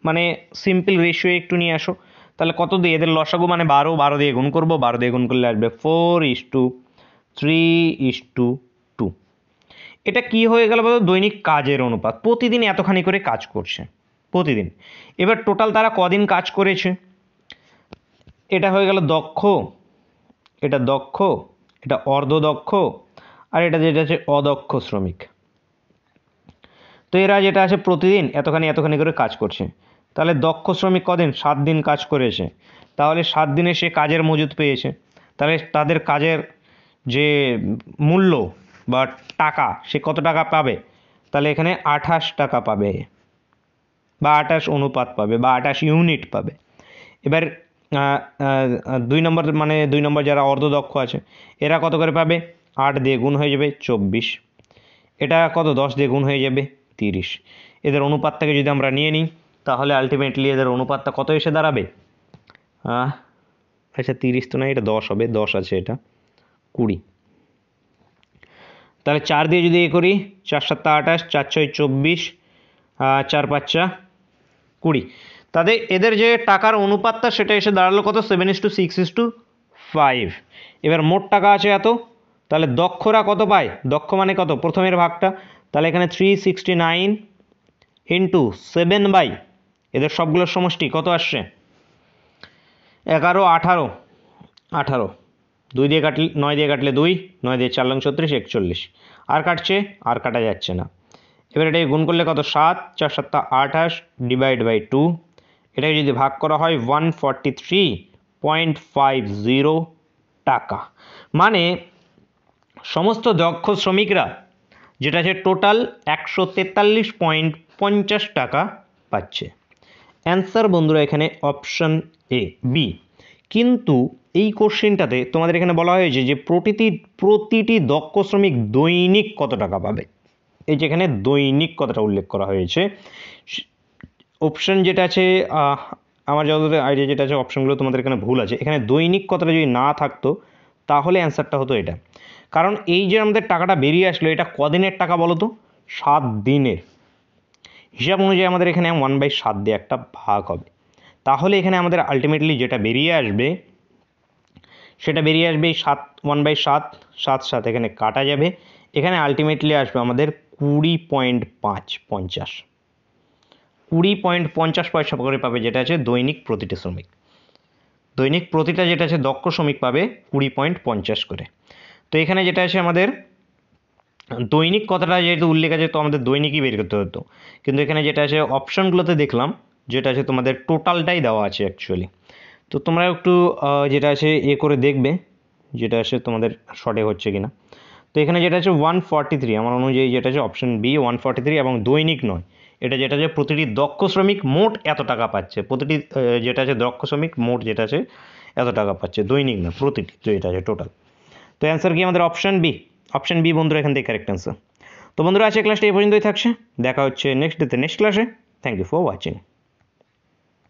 মানে সিম্পল রেশিও একটু নিয়ে আসো, তাহলে কত দিয়ে এদের লসাগু মানে 12, 12 দিয়ে গুণ করবো, 12 দিয়ে গুণ করলে আসবে 4:3:2। এটা কি হয়ে গেল বলো, দৈনিক কাজের অনুপাত, প্রতিদিন এতখানি করে কাজ করছে প্রতিদিন। এবার টোটাল তারা কদিন কাজ করেছে, এটা হয়ে গেল দক্ষ, এটা দক্ষ, এটা অর্ধদক্ষ, আর এটা যেটা আছে অদক্ষ শ্রমিক। তো এরা যেটা আছে প্রতিদিন এতখানি করে কাজ করছে, তাহলে দক্ষ শ্রমিক কদিন 7 দিন কাজ করেছে, তাহলে 7 দিনে সে কাজের মজুদ পেয়েছে, তাহলে তাদের কাজের যে মূল্য বা টাকা সে কত টাকা পাবে, তাহলে এখানে 28 টাকা পাবে বা 28 অনুপাত পাবে বা 28 ইউনিট পাবে। এবার 2 নম্বর মানে 2 নম্বর যারা অর্ধদক্ষ আছে এরা কত করে পাবে, 8 দিয়ে গুণ হয়ে যাবে 24, এটা কত 10 দিয়ে গুণ হয়ে যাবে 30। এদের অনুপাতটাকে যদি আমরা নিয়ে নিই তাহলে আলটিমেটলি এদের অনুপাতটা কত এসে দাঁড়াবে, আচ্ছা 30 তো না, এটা 10 হবে, 10 আছে, এটা 20। তাহলে 4 দিয়ে যদি এ করি 4 7 28 4 6 24, 4 5 20, তাদের এদের যে টাকার অনুপাতটা সেটা এসে দাঁড়ালো কত 7:6:5। এবার মোট টাকা আছে এত, তাহলে দক্ষরা কত পায়, দক্ষ মানে কত প্রথমের ভাগটা, তাহলে এখানে 369 ইন্টু 7 বাই এদের সবগুলোর সমষ্টি কত আসছে 11 18 18, 2 দিয়ে কাটলে 9 দিয়ে কাটলে 2, 9 দিয়ে 4 36 41, আর কাটছে আর কাটা যাচ্ছে না। এবার এটাকে গুণ করলে কত 7 4 7 28 ডিভাইড বাই 2, এটাকে যদি ভাগ করা হয় 143.50 টাকা। মানে সমস্ত দক্ষ শ্রমিকরা যেটা আছে টোটাল 143.50 টাকা পাচ্ছে। অ্যান্সার বন্ধুরা এখানে অপশন এ বি। কিন্তু এই কোশ্চেনটাতে তোমাদের এখানে বলা হয়েছে যে প্রতিটি দক্ষ শ্রমিক দৈনিক কত টাকা পাবে। এই যেখানে দৈনিক কথাটা উল্লেখ করা হয়েছে, অপশন যেটা আছে আমার যতদূর আইডিয়া যেটা আছে অপশনগুলো তোমাদের এখানে ভুল আছে। এখানে দৈনিক কথাটা যদি না থাকতো তাহলে অ্যান্সারটা হতো এটা। কারণ এই যে আমাদের টাকাটা বেরিয়ে আসলো এটা কদিনের টাকা বলো তো, 7 দিনের। হিসাব অনুযায়ী আমাদের এখানে 1/7 দিয়ে একটা ভাগ হবে, তাহলে এখানে আমাদের আলটিমেটলি যেটা বেরিয়ে আসবে সেটা বেরিয়ে আসবে 1/7, 7 7 এখানে কাটা যাবে, এখানে আলটিমেটলি আসবে আমাদের 20.50, 20.50 পয়সা করে পাবে যেটা আছে দৈনিক প্রতিটা শ্রমিক। দৈনিক প্রতিটা যেটা আছে দক্ষ শ্রমিক পাবে 20.50 করে। তো এখানে যেটা আছে আমাদের দৈনিক কথাটা যেহেতু উল্লেখ আছে তো আমাদের দৈনিকই বের করতে হতো, কিন্তু এখানে যেটা আছে অপশনগুলোতে দেখলাম যেটা আছে তোমাদের টোটালটাই দেওয়া আছে অ্যাকচুয়ালি। তো তোমরা একটু যেটা আছে করে দেখবে যেটা আছে তোমাদের শর্টে হচ্ছে কিনা। তো এখানে যেটা আছে 143 আমার অনুযায়ী যেটা আছে অপশন বি 143, এবং দৈনিক নয়, এটা যেটা আছে প্রতিটি দক্ষ শ্রমিক মোট এত টাকা পাচ্ছে, প্রতিটি যেটা আছে দক্ষ শ্রমিক মোট যেটা আছে এত টাকা পাচ্ছে, দৈনিক না প্রতিটি, তো এটা আছে টোটাল। তো অ্যান্সার কি আমাদের অপশন বি, অপশন বি বন্ধুরা এখান থেকে কারেক্ট অ্যান্সার। তো বন্ধুরা আজকে ক্লাসটা এই পর্যন্তই থাকছে, দেখা হচ্ছে নেক্সট ডেতে নেক্সট ক্লাসে। Thank you for watching.